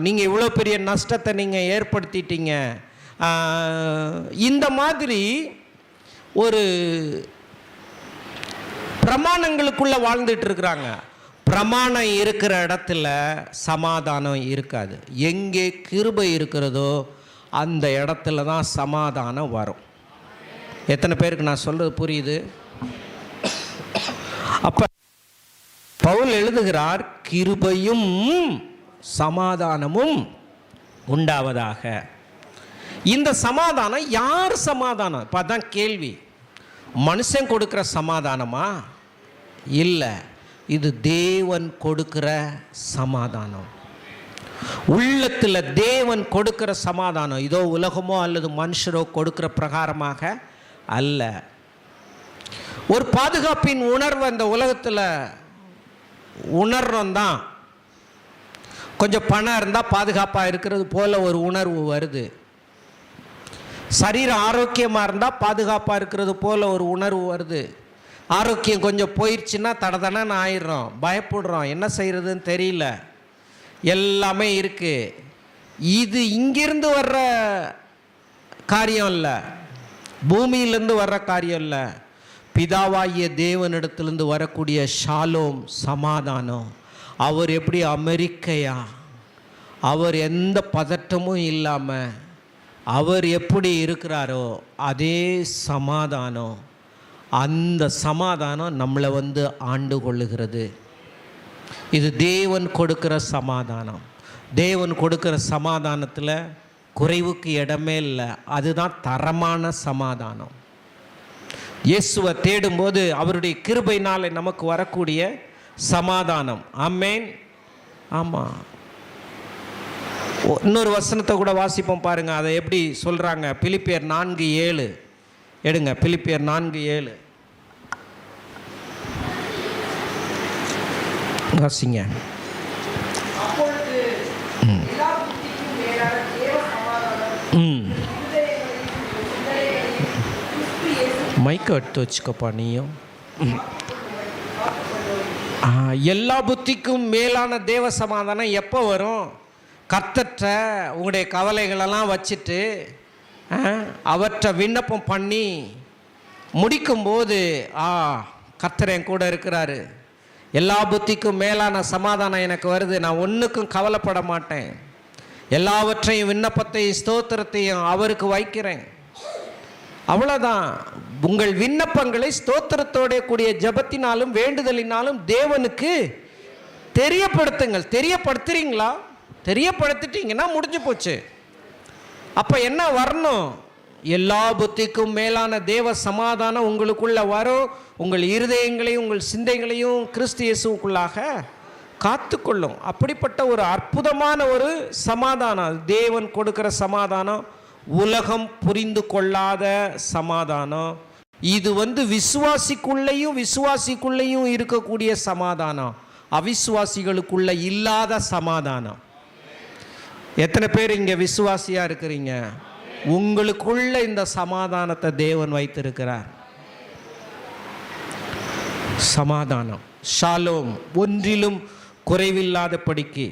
நீங்கள் இவ்வளோ பெரிய நஷ்டத்தை நீங்கள் ஏற்படுத்திட்டீங்க. இந்த மாதிரி ஒரு பிரமாணங்களுக்குள்ளே வாழ்ந்துட்டு இருக்கிறாங்க. பிரமாணம் இருக்கிற இடத்துல சமாதானம் இருக்காது. எங்கே கிருபை இருக்கிறதோ அந்த இடத்துல தான் சமாதானம் வரும். எத்தனை பேருக்கு நான் சொல்றது புரியுது? அப்ப பவுல் எழுதுகிறார், கிருபையும் சமாதானமும் உண்டாவதாக. இந்த சமாதானம் யார் சமாதானம்? இப்போ அதான் கேள்வி. மனுஷன் கொடுக்குற சமாதானமா? இல்லை, இது தேவன் கொடுக்கிற சமாதானம். உள்ளத்தில் தேவன் கொடுக்கிற சமாதானம். இதோ உலகமோ அல்லது மனுஷரோ கொடுக்கிற பிரகாரமாக அல்ல. ஒரு பாதுகாப்பின் உணர்வு அந்த உலகத்தில் உணர்றோம் தான். கொஞ்சம் பணம் இருந்தால் பாதுகாப்பாக இருக்கிறது போல ஒரு உணர்வு வருது. சரீரம் ஆரோக்கியமாக இருந்தால் பாதுகாப்பாக இருக்கிறது போல ஒரு உணர்வு வருது. ஆரோக்கியம் கொஞ்சம் போயிடுச்சுன்னா தடதடன்னு ஆயிடுறோம், பயப்படுறோம், என்ன செய்கிறதுன்னு தெரியல. எல்லாமே இருக்குது. இது இங்கிருந்து வர்ற காரியம் இல்லை, பூமியிலிருந்து வர்ற காரியம் இல்லை. பிதாவாகிய தேவனிடத்திலிருந்து வரக்கூடிய ஷாலோம், சமாதானம். அவர் எப்படி அமெரிக்கையா, அவர் எந்த பதட்டமும் இல்லாமல் அவர் எப்படி இருக்கிறாரோ அதே சமாதானம், அந்த சமாதானம் நம்மளை ஆண்டு கொள்ளுகிறது. இது தேவன் கொடுக்கிற சமாதானம். தேவன் கொடுக்கிற சமாதானத்தில் குறைவுக்கு இடமே இல்லை. அதுதான் தரமான சமாதானம். இயேசுவை தேடும்போது அவருடைய கிருபையினாலே நமக்கு வரக்கூடிய சமாதானம். ஆமென். ஆமாம். இன்னொரு வசனத்தை கூட வாசிப்போம் பாருங்க, அதை எப்படி சொல்கிறாங்க. பிலிப்பியர் 4:7 எடுங்க. பிலிப்பியர் 4:7 வாசிங்க. மைக்கை எடுத்து வச்சுக்கப்பா நீயும். எல்லா புத்திக்கும் மேலான தேவ சமாதானம் எப்போ வரும்? கர்த்தர்ட்ட உங்களுடைய கவலைகளெல்லாம் வச்சுட்டு அவற்றை விண்ணப்பம் பண்ணி முடிக்கும்போது கர்த்தர் என் கூட இருக்கிறாரு, எல்லா புத்திக்கும் மேலான சமாதானம் எனக்கு வருது, நான் ஒன்றுக்கும் கவலைப்பட மாட்டேன், எல்லாவற்றையும் விண்ணப்பத்தையும் ஸ்தோத்திரத்தையும் அவருக்கு வைக்கிறேன். அவ்வளோதான். உங்கள் விண்ணப்பங்களை ஸ்தோத்திரத்தோட கூடிய ஜபத்தினாலும் வேண்டுதலினாலும் தேவனுக்கு தெரியப்படுத்துங்கள். தெரியப்படுத்துறீங்களா? தெரியப்படுத்திட்டீங்கன்னா முடிஞ்சு போச்சு. அப்போ என்ன வரணும்? எல்லா புத்திக்கும் மேலான தேவ சமாதானம் உங்களுக்குள்ள வரும். உங்கள் இருதயங்களையும் உங்கள் சிந்தைகளையும் கிறிஸ்து இயேசுவுக்குள்ளாக காத்துக்கொள்ளும். அப்படிப்பட்ட ஒரு அற்புதமான ஒரு சமாதானம், தேவன் கொடுக்கிற சமாதானம், உலகம் புரிந்து கொள்ளாத சமாதானம். இது விசுவாசிக்குள்ளேயும் இருக்கக்கூடிய சமாதானம், அவிசுவாசிகளுக்குள்ள இல்லாத சமாதானம். எத்தனை பேர் இங்கே விசுவாசியாக இருக்கிறீங்க? உங்களுக்குள்ள இந்த சமாதானத்தை தேவன் வைத்திருக்கிறார். சமாதானம், ஷாலோம், ஒன்றிலும் குறைவில்லாதபடிக்கு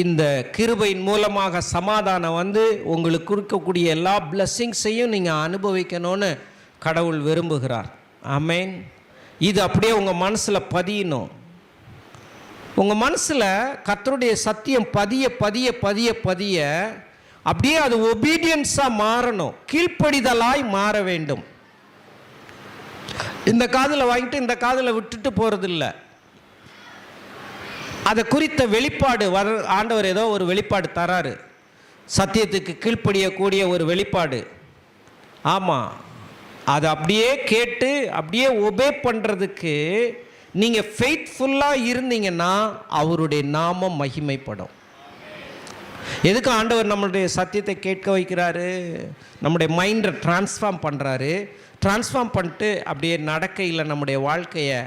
இந்த கிருபையின் மூலமாக சமாதானம் உங்களுக்கு இருக்கக்கூடிய எல்லா பிளஸ்ஸிங்ஸையும் நீங்கள் அனுபவிக்கணும்னு கடவுள் விரும்புகிறார். ஆமென். இது அப்படியே உங்கள் மனசில் பதியணும். உங்கள் மனசில் கர்த்தருடைய சத்தியம் பதிய பதிய பதிய பதிய அப்படியே அது ஒபீடியன்ஸாக மாறணும், கீழ்ப்படிதலாய் மாற வேண்டும். இந்த காதில் வாங்கிட்டு இந்த காதில் விட்டுட்டு போகிறதில்ல. அதை குறித்த வெளிப்பாடு ஆண்டவர் ஏதோ ஒரு வெளிப்பாடு தராரு, சத்தியத்துக்கு கீழ்ப்படியக்கூடிய ஒரு வெளிப்பாடு. ஆமாம், அதை அப்படியே கேட்டு அப்படியே ஒபே பண்ணுறதுக்கு நீங்கள் ஃபெய்த்ஃபுல்லாக இருந்தீங்கன்னா அவருடைய நாமம் மகிமைப்படும். எதுக்கு ஆண்டவர் நம்மளுடைய சத்தியத்தை கேட்க வைக்கிறாரு? நம்முடைய மைண்டை டிரான்ஸ்ஃபார்ம் பண்ணுறாரு. டிரான்ஸ்ஃபார்ம் பண்ணிட்டு அப்படியே நடக்கையில் நம்முடைய வாழ்க்கையை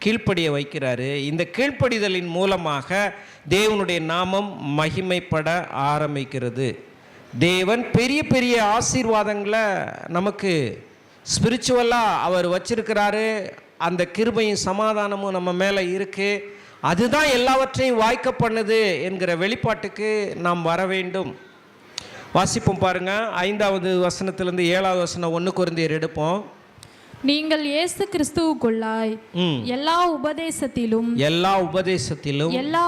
கீழ்ப்படிய வைக்கிறாரு. இந்த கீழ்ப்படிதலின் மூலமாக தேவனுடைய நாமம் மகிமைப்பட ஆரம்பிக்கிறது. தேவன் பெரிய பெரிய ஆசீர்வாதங்களை நமக்கு ஸ்பிரிச்சுவலாக அவர் வச்சிருக்கிறாரு. அந்த கிருபையும் சமாதானமும் நம்ம மேலே இருக்குது. அதுதான் எல்லாவற்றையும் வாய்க்க பண்ணுது என்கிற வெளிப்பாட்டுக்கு நாம் வர வேண்டும். வாசிப்போம் பாருங்க, 5வது வசனத்திலிருந்து 7வது வசனம். 1 கொரிந்தியர் எடுப்போம். நீங்கள் இயேசு கிறிஸ்துவுக்குள்ளாய் எல்லா உபதேசத்திலும் எல்லா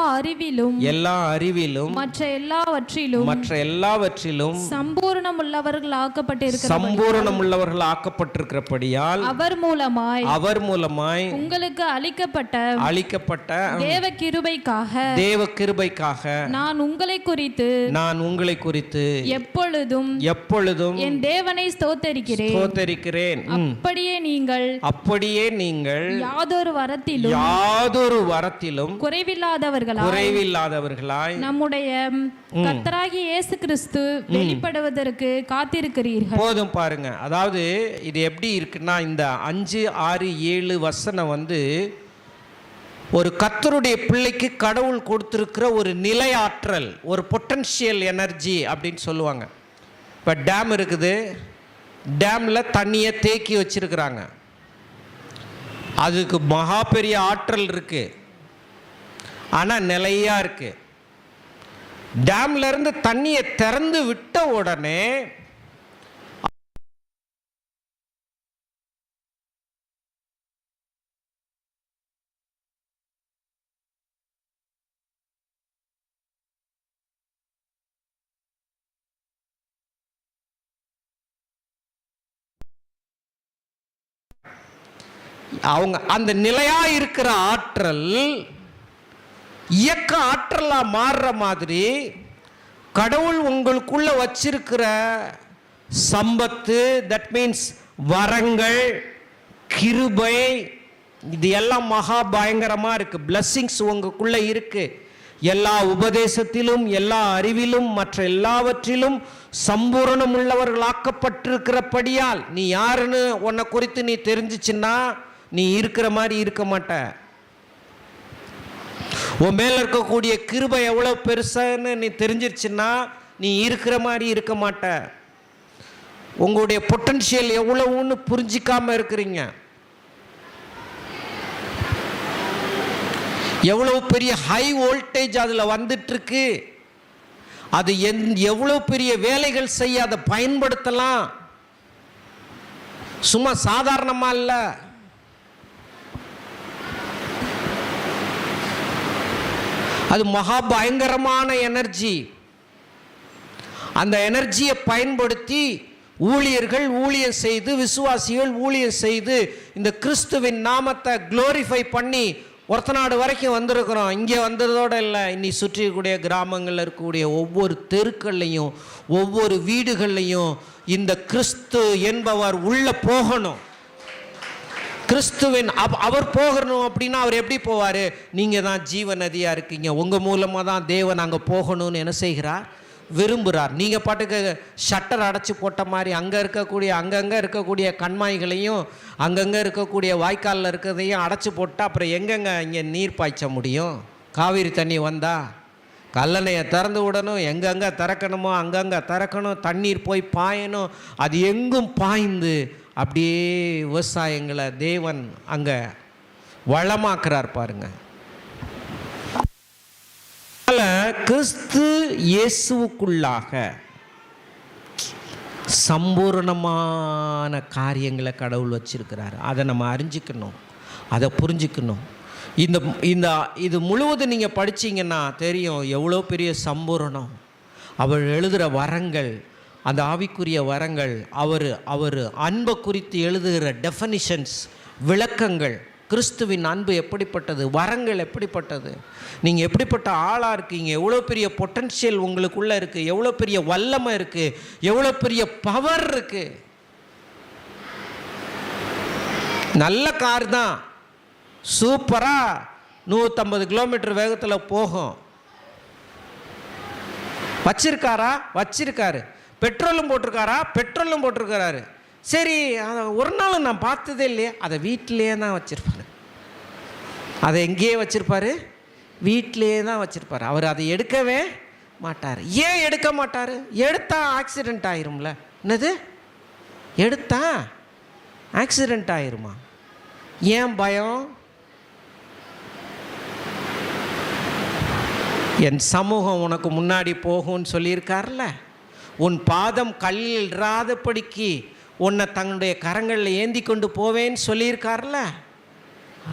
அறிவிலும் மற்ற எல்லாவற்றிலும் சம்பூரணம் உள்ளவர்கள் ஆக்கப்பட்டிருக்கிறபடியால் அவர் மூலமாய் உங்களுக்கு அளிக்கப்பட்ட தேவ கிருபைக்காக நான் உங்களை குறித்து எப்பொழுதும் என் தேவனை ஸ்தோத்தரிக்கிறேன். அப்படியே நீங்கள் யாதொரு வரத்திலும் குறைவில்லாதவர்களாய் நம்முடைய கர்த்தராகிய இயேசு கிறிஸ்து வெளிப்படுவதற்கு காத்திருக்கிறீர்கள். போதும் பாருங்க. அதாவது இது எப்படி இருக்குன்னா, இந்த 5, 6, 7 வசனம் ஒரு கர்த்தருடைய பிள்ளைக்கு கடவுள் கொடுத்திருக்கிற ஒரு நிலையாற்றல், ஒரு பொட்டன்ஷியல் எனர்ஜி அப்படின்னு சொல்லுவாங்க. இப்போ டேம் இருக்குது, டேமில் தண்ணியை தேக்கி வச்சிருக்கிறாங்க. அதுக்கு மகா பெரிய ஆற்றல் இருக்குது, ஆனால் நிலையாக இருக்குது. டேம்ல இருந்து தண்ணியை திறந்து விட்ட உடனே அவங்க அந்த நிலையா இருக்கிற ஆற்றல் இயக்க ஆற்றலா மாறுற மாதிரி கடவுள் உங்களுக்குள்ள வச்சிருக்கிற சம்பத்து, தட் மீன்ஸ் வரங்கள், கிருபை, இது எல்லாம் மகா பயங்கரமா இருக்கு. பிளஸ்ஸிங்ஸ் உங்களுக்குள்ள இருக்கு. எல்லா உபதேசத்திலும், எல்லா அறிவிலும், மற்ற எல்லாவற்றிலும் சம்பூரணம் உள்ளவர்களாக்கப்பட்டிருக்கிறபடியால் நீ யாருன்னு உன்னை குறித்து நீ தெரிஞ்சிச்சுன்னா நீ இருக்கிற மாதிரி இருக்க மாட்ட. உன் மேல இருக்கக்கூடிய கிருபை எவ்வளவு பெருசுன்னு நீ தெரிஞ்சிருச்சுன்னா நீ இருக்கிற மாதிரி இருக்க மாட்ட. உங்களுடைய பொட்டன்ஷியல் எவ்வளவுன்னு புரிஞ்சிக்காம இருக்கிறீங்க. எவ்வளவு பெரிய ஹை வோல்டேஜ் அதில் வந்துட்டு இருக்கு. அது எவ்வளவு பெரிய வேலைகள் செய்ய அதை பயன்படுத்தலாம். சும்மா சாதாரணமா இல்ல. அது மகா பயங்கரமான எனர்ஜி. அந்த எனர்ஜியை பயன்படுத்தி ஊழியர்கள் ஊழியம் செய்து, விசுவாசிகள் ஊழியம் செய்து இந்த கிறிஸ்துவின் நாமத்தை குளோரிஃபை பண்ணி ஒருத்தநாடு வரைக்கும் வந்திருக்கிறோம். இங்கே வந்ததோடு இல்லை, இன்னி சுற்றிக்கூடிய கிராமங்களில் இருக்கக்கூடிய ஒவ்வொரு தெருக்கள்லையும் ஒவ்வொரு வீடுகள்லையும் இந்த கிறிஸ்து என்பவர் உள்ள போகணும். கிறிஸ்துவின் அவர் போகணும் அப்படின்னா அவர் எப்படி போவார்? நீங்கள் தான் ஜீவ நதியாக இருக்கீங்க. உங்கள் மூலமாக தான் தேவன் அங்கே போகணும்னு என்ன செய்கிறார்? விரும்புகிறார். நீங்கள் பாட்டுக்கு ஷட்டர் அடைச்சி போட்ட மாதிரி அங்கங்கே இருக்கக்கூடிய கண்மாய்களையும் அங்கங்கே இருக்கக்கூடிய வாய்க்காலில் இருக்கிறதையும் அடைச்சி போட்டால் அப்புறம் எங்கெங்கே இங்கே நீர் பாய்ச்ச முடியும்? காவிரி தண்ணி வந்தால் கல்லணையை திறந்து விடணும், எங்கெங்கே திறக்கணுமோ அங்கங்கே திறக்கணும், தண்ணீர் போய் பாயணும். அது எங்கும் பாய்ந்து அப்படியே விவசாயங்களை தேவன் அங்கே வளமாக்குறார் பாருங்க. கிறிஸ்து இயேசுவுக்குள்ளாக சம்பூர்ணமான காரியங்களை கடவுள் வச்சிருக்கிறார். அதை நம்ம அறிஞ்சிக்கணும், அதை புரிஞ்சுக்கணும். இது முழுவதும் நீங்கள் படிச்சீங்கன்னா தெரியும் எவ்வளோ பெரிய சம்பூரணம். அவர் எழுதுகிற வரங்கள், அந்த ஆவிக்குரிய வரங்கள், அவர் அன்பை குறித்து எழுதுகிற டெஃபனிஷன்ஸ், விளக்கங்கள், கிறிஸ்துவின் அன்பு எப்படிப்பட்டது, வரங்கள் எப்படிப்பட்டது, நீங்கள் எப்படிப்பட்ட ஆளாக இருக்கீங்க, எவ்வளோ பெரிய பொட்டன்ஷியல் உங்களுக்குள்ளே இருக்குது, எவ்வளோ பெரிய வல்லமை இருக்குது, எவ்வளோ பெரிய பவர் இருக்குது. நல்ல கார் தான், சூப்பராக 150 கிலோமீட்டர் வேகத்தில் போகும். வச்சிருக்காரு. பெட்ரோலும் போட்டிருக்காரா? பெட்ரோலும் போட்டிருக்கிறாரு. சரி, அதை ஒரு நாள் நான் பார்த்ததே இல்லையே. அதை வீட்டிலேயே தான் வச்சுருப்பார். அதை எங்கேயே வச்சுருப்பார்? வீட்டிலேயே தான் வச்சுருப்பார். அவர் அதை எடுக்கவே மாட்டார். ஏன் எடுக்க மாட்டார்? எடுத்தா ஆக்சிடெண்ட் ஆயிரும்ல. என்னது? எடுத்தா ஆக்சிடெண்ட் ஆயிருமா? ஏன் பயம்? என் சமூகம் உனக்கு முன்னாடி போகும்னு சொல்லியிருக்கார்ல. உன் பாதம் கல்லில் இராதபடிக்கு உன்னை தன்னுடைய கரங்களில் ஏந்தி கொண்டு போவேன்னு சொல்லியிருக்கார்ல.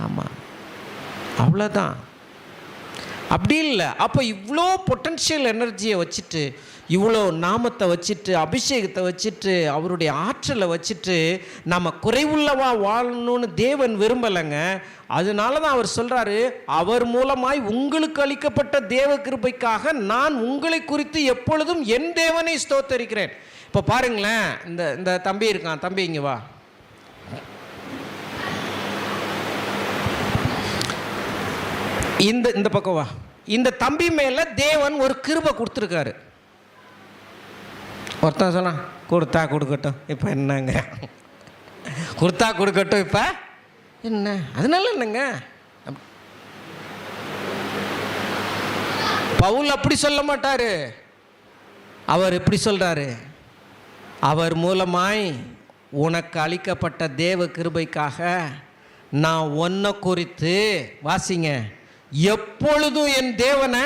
ஆமாம், அவ்வளோதான். அப்படி இல்லை. அப்போ இவ்வளோ பொட்டன்ஷியல் எனர்ஜியை வச்சுட்டு, இவ்வளோ நாமத்தை வச்சுட்டு, அபிஷேகத்தை வச்சுட்டு, அவருடைய ஆற்றலை வச்சுட்டு நம்ம குறைவுள்ளவா வாழணும்னு தேவன் விரும்பலைங்க. அதனால தான் அவர் சொல்கிறாரு, அவர் மூலமாய் உங்களுக்கு அளிக்கப்பட்ட தேவ கிருபைக்காக நான் உங்களை குறித்து எப்பொழுதும் என் தேவனை ஸ்தோத்தரிக்கிறேன். இப்போ பாருங்களேன், இந்த தம்பி இருக்கான். தம்பி இங்கே வா. இந்த பக்கம் வா. இந்த தம்பி மேலே தேவன் ஒரு கிருபை கொடுத்துருக்காரு. ஒருத்தன் சொன்னான், கொடுத்தா கொடுக்கட்டும், இப்போ என்னங்க கொடுத்தா கொடுக்கட்டும், இப்போ என்ன, அதனால என்னங்க. பவுல் அப்படி சொல்ல மாட்டாரு. அவர் எப்படி சொல்றாரு? அவர் மூலமாய் உனக்கு அளிக்கப்பட்ட தேவ கிருபைக்காக நான் உன்னை குறித்து, வாசிங்க, எப்பொழுதும் என் தேவனை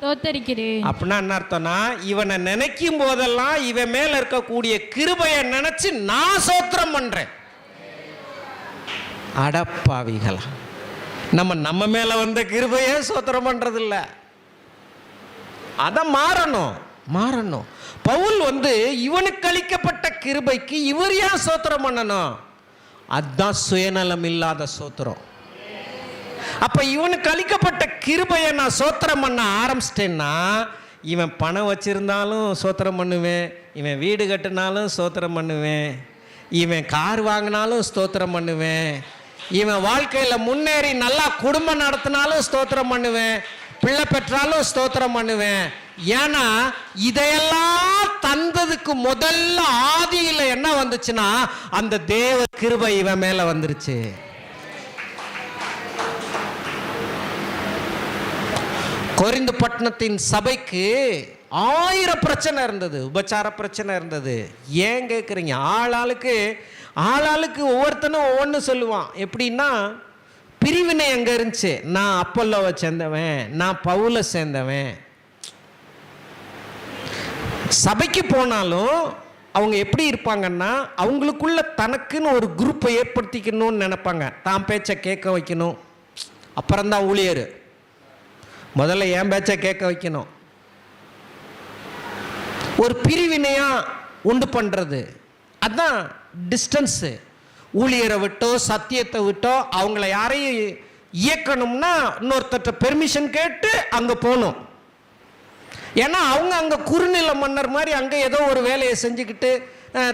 ஸ்தோத்தரிக்கிறேன். அப்படின்னா என்ன அர்த்தம்னா, இவனை நினைக்கும் போதெல்லாம் இவன் மேல இருக்கக்கூடிய கிருபையை நினைச்சு நான் ஸ்தோத்திரம் பண்றேன். அடப்பாவிகளா, நம்ம மேல வந்த கிருபையே ஸ்தோத்திரம் பண்றது இல்ல. அத மாறணும். பவுல் இவனுக்கு அளிக்கப்பட்ட கிருபைக்கு இவர் ஏன் ஸ்தோத்திரம் பண்ணணும்? அதுதான் சுயநலம் இல்லாத ஸ்தோத்திரம். அப்ப இவனுக்கு அளிக்கப்பட்ட கிருபையை நான் ஸ்தோத்திரம் பண்ண ஆரம்பிச்சிட்டேன்னா, இவன் பணம் வச்சிருந்தாலும் ஸ்தோத்திரம் பண்ணுவேன், இவன் வீடு கட்டினாலும் ஸ்தோத்திரம் பண்ணுவேன், இவன் கார் வாங்கினாலும் ஸ்தோத்திரம் பண்ணுவேன், இவன் வாழ்க்கையில் முன்னேறி நல்லா குடும்பம் நடத்தினாலும் ஸ்தோத்திரம் பண்ணுவேன், பிள்ளை பெற்றாலும் ஸ்தோத்திரம் பண்ணுவேன். ஏன்னா இதையெல்லாம் தந்ததுக்கு முதல்ல ஆதியில் என்ன வந்துச்சுன்னா, அந்த தேவ கிருபை இவன் மேல வந்துருச்சு. கொரிந்து பட்டணத்தின் சபைக்கு 1000 பிரச்சனை இருந்தது, உபச்சார பிரச்சனை இருந்தது. ஏன் கேட்குறீங்க? ஆளாளுக்கு ஒவ்வொருத்தனும் ஒவ்வொன்று சொல்லுவான். எப்படின்னா, பிரிவினை எங்கே இருந்துச்சு? நான் அப்பல்லோவை சேர்ந்தவன், நான் பவுலை சேர்ந்தவன். சபைக்கு போனாலும் அவங்க எப்படி இருப்பாங்கன்னா, அவங்களுக்குள்ள தனக்குன்னு ஒரு குரூப்பை ஏற்படுத்திக்கணும்னு நினைப்பாங்க. தான் பேச்சை கேட்க வைக்கணும், அப்புறம்தான் ஊழியர். முதல்ல என் பேச்சை கேட்க வைக்கணும். ஒரு பிரிவினையா உண்டு பண்றது, அதுதான் டிஸ்டன்ஸு. ஊழியரை விட்டோ சத்தியத்தை விட்டோ அவங்கள யாரையும் இயக்கணும்னா இன்னொருத்தட்ட பெர்மிஷன் கேட்டு அங்கே போகணும். ஏன்னா அவங்க அங்கே குறுநில மன்னர் மாதிரி அங்கே ஏதோ ஒரு வேலையை செஞ்சுக்கிட்டு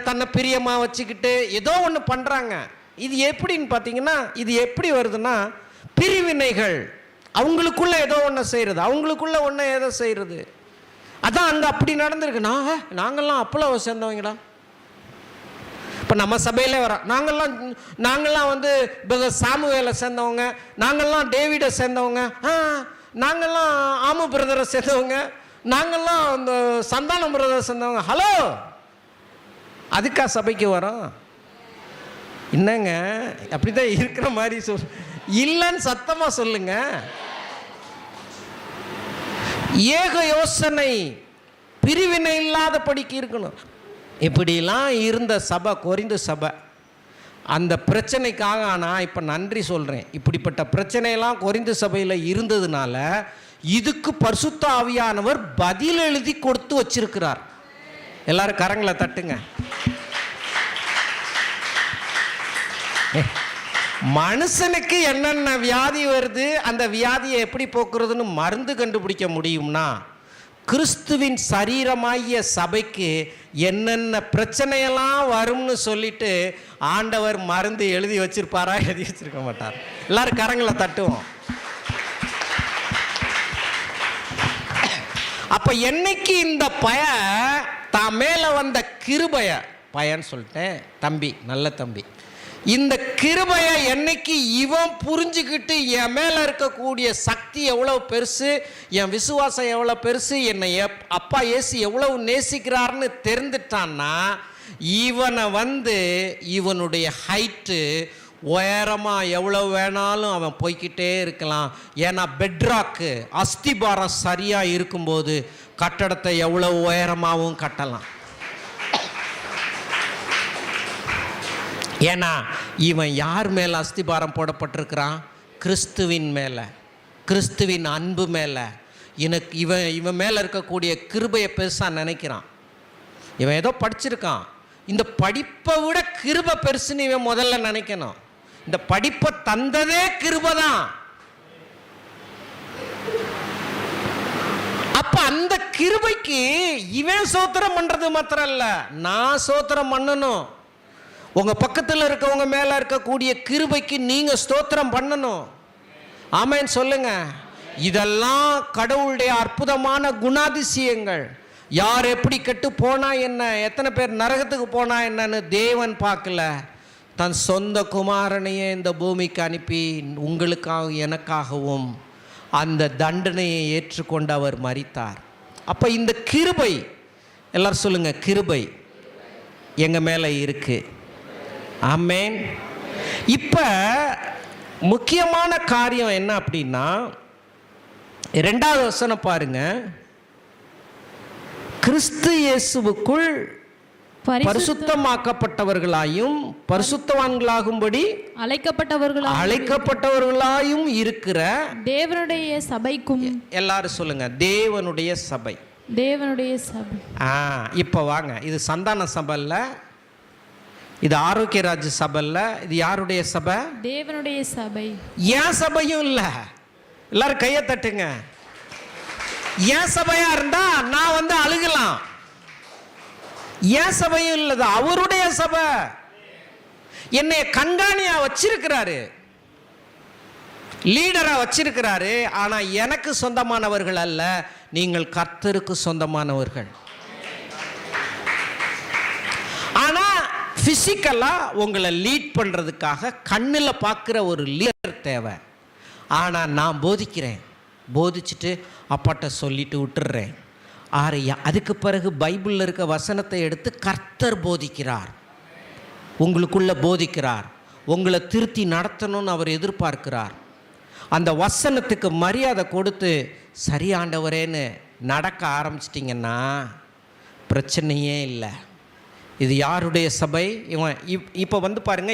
தன்னை பிரியமாக வச்சுக்கிட்டு ஏதோ ஒன்று பண்ணுறாங்க. இது எப்படின்னு பார்த்தீங்கன்னா, இது எப்படி வருதுன்னா, பிரிவினைகள். அவங்களுக்குள்ள ஏதோ ஒன்று செய்கிறது, அவங்களுக்குள்ள ஒன்று ஏதோ செய்கிறது. அதான் அங்கே அப்படி நடந்திருக்கு. நாங்கள்லாம் அப்போலோவை சேர்ந்தவங்கடா. இப்போ நம்ம சபையிலே வரோம், நாங்கள்லாம் சாமுவேலை சேர்ந்தவங்க, நாங்கள்லாம் டேவிடை சேர்ந்தவங்க, நாங்கள்லாம் ஆமு பிரதரை சேர்ந்தவங்க, நாங்கள்லாம் இந்த சந்தானம் பிரதரை சேர்ந்தவங்க. ஹலோ, அதுக்கா சபைக்கு வரோம்? என்னங்க அப்படிதான் இருக்கிற மாதிரி இல்லைன்னு சத்தமா சொல்லுங்க. ஏக யோசனை, பிரிவினை இல்லாத படிக்கு இருக்கணும். இப்படிலாம் இருந்த சபை கொரிந்து சபை. அந்த பிரச்சனைக்காக நான் இப்போ நன்றி சொல்கிறேன். இப்படிப்பட்ட பிரச்சனையெல்லாம் கொரிந்து சபையில் இருந்ததுனால இதுக்கு பரிசுத்த ஆவியானவர் பதில் எழுதி கொடுத்து வச்சிருக்கிறார். எல்லாரும் கரங்களை தட்டுங்க. மனுஷனுக்கு என்னென்ன வியாதி வருது, அந்த வியாதியை எப்படி போக்குறதுன்னு மருந்து கண்டுபிடிக்க முடியும்னா, கிறிஸ்துவின் சரீரமாகிய சபைக்கு என்னென்ன பிரச்சனையெல்லாம் வரும்னு சொல்லிட்டு ஆண்டவர் மருந்து எழுதி வச்சிருப்பாரா? எழுதி வச்சிருக்க மாட்டார். எல்லாரும் கரங்களை தட்டுவோம். அப்ப என்னைக்கு இந்த தான் மேல வந்த கிருபைய, பையன் சொல்லிட்டேன், தம்பி, நல்ல தம்பி, இந்த கிருபைய என்னைக்கு இவன் புரிஞ்சுக்கிட்டு என் மேல இருக்கக்கூடிய சக்தி எவ்வளவு பெருசு, என் விசுவாசம் எவ்வளவு பெருசு, என்னை அப்பா இயேசு எவ்வளவு நேசிக்கிறார்னு தெரிந்துட்டான்னா, இவனை இவனுடைய ஹைட்டு உயரமா எவ்வளவு வேணாலும் அவன் போய்கிட்டே இருக்கலாம். ஏன்னா பெட்ராக்கு, அஸ்திபாரம் சரியா இருக்கும்போது கட்டடத்தை எவ்வளவு உயரமாகவும் கட்டலாம். ஏன்னா இவன் யார் மேலே அஸ்திபாரம் போடப்பட்டிருக்கிறான்? கிறிஸ்துவின் மேலே, கிறிஸ்துவின் அன்பு மேலே. இவன் மேலே இருக்கக்கூடிய கிருபையை பெருசாக நினைக்கிறான். இவன் ஏதோ படிச்சிருக்கான், இந்த படிப்பை விட கிருபை பெருசுன்னு இவன் முதல்ல நினைக்கணும். இந்த படிப்பை தந்ததே கிருபை தான். அப்ப அந்த கிருபைக்கு இவன் சோத்திரம் பண்றது மாத்திரம் இல்ல, நான் சோத்திரம் பண்ணணும். உங்க பக்கத்தில் இருக்கவங்க மேல இருக்கக்கூடிய கிருபைக்கு நீங்க ஸ்தோத்திரம் பண்ணணும். ஆமென் சொல்லுங்க. இதெல்லாம் கடவுளுடைய அற்புதமான குணாதிசயங்கள். யார் எப்படி கெட்டு போனா என்ன, எத்தனை பேர் நரகத்துக்கு போனா என்னன்னு தேவன் பார்க்கல. தன் சொந்த குமாரனையே இந்த பூமிக்கு அனுப்பி உங்களுக்காகவும் எனக்காகவும் அந்த தண்டனையை ஏற்றுக்கொண்டு அவர் மரித்தார். அப்ப இந்த கிருபை, எல்லாரும் சொல்லுங்க, கிருபை எங்க மேல இருக்கு. ஆமென். இப்ப முக்கியமான காரியம் என்ன அப்படின்னா, 2வது வசனம் பாருங்க. கிறிஸ்து இயேசுவுக்குள் பரிசுத்தமாக்கப்பட்டவர்களாயும் பரிசுத்தவான்களாகும்படி அழைக்கப்பட்டவர்களாயும் இருக்கிற தேவனுடைய சபைக்கும். எல்லாரும் சொல்லுங்க, தேவனுடைய சபை. தேவனுடைய சபை. இப்போ வாங்க, இது சந்தான சபை இல்ல, இது ஆரோக்கியராஜ் சபை இல்ல, இது யாருடைய சபை? தேவனுடைய சபை. ஏன் சபையும் இல்ல. எல்லாரும் கையை தட்டுங்க. ஏன் சபையா இருந்தா நான் வந்து அழுகலாம். ஏன் சபையும் இல்லது, அவருடைய சபை. என்னை கண்காணியா வச்சிருக்கிறாரு, லீடரா வச்சிருக்கிறாரு. ஆனா எனக்கு சொந்தமானவர்கள் அல்ல, நீங்கள் கர்த்தருக்கு சொந்தமானவர்கள். ஆனா பிசிக்கலா உங்களை லீட் பண்றதுக்காக கண்ணில் பார்க்குற ஒரு லீடர் தேவை. ஆனா நான் போதிக்கிறேன், போதிச்சுட்டு அப்பாட்ட சொல்லிட்டு விட்டுடுறேன். அதுக்கு பிறகு பைபிளில் இருக்க வசனத்தை எடுத்து கர்த்தர் போதிக்கிறார், உங்களுக்குள்ள போதிக்கிறார், உங்களை திருத்தி நடத்தணும்னு அவர் எதிர்பார்க்கிறார். அந்த வசனத்துக்கு மரியாதை கொடுத்து சரி ஆண்டவரேன்னு நடக்க ஆரம்பிச்சிட்டிங்கன்னா பிரச்சனையே இல்லை. இது யாருடைய சபை? இவன் இப்போ வந்து பாருங்க,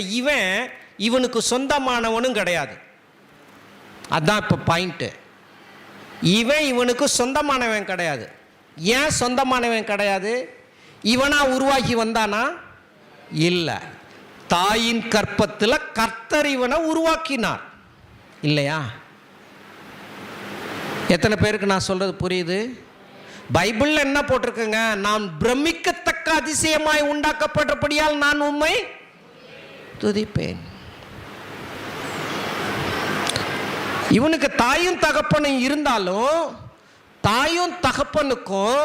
இவனுக்கு சொந்தமானவனும் கிடையாது. அதுதான் இப்போ பாயிண்ட்டு. இவனுக்கு சொந்தமானவன் கிடையாது. ஏன் சொந்தமானவன் கிடையாது? இவனா உருவாகி வந்தானா? இல்லை, தாயின் கற்பத்தில் கர்த்தர் இவனை உருவாக்கினார் இல்லையா? எத்தனை பேருக்கு நான் சொல்றது புரியுது? பைபிள்ல என்ன போட்டிருக்குங்க? நான் பிரமிக்கத்தக்க அதிசயமாய் உண்டாக்கப்பட்டபடியால் நான் உம்மை துதிப்பேன். இவனுக்கு தாயும் தகப்பனும் இருந்தாலும் தாயும் தகப்பனுக்கும்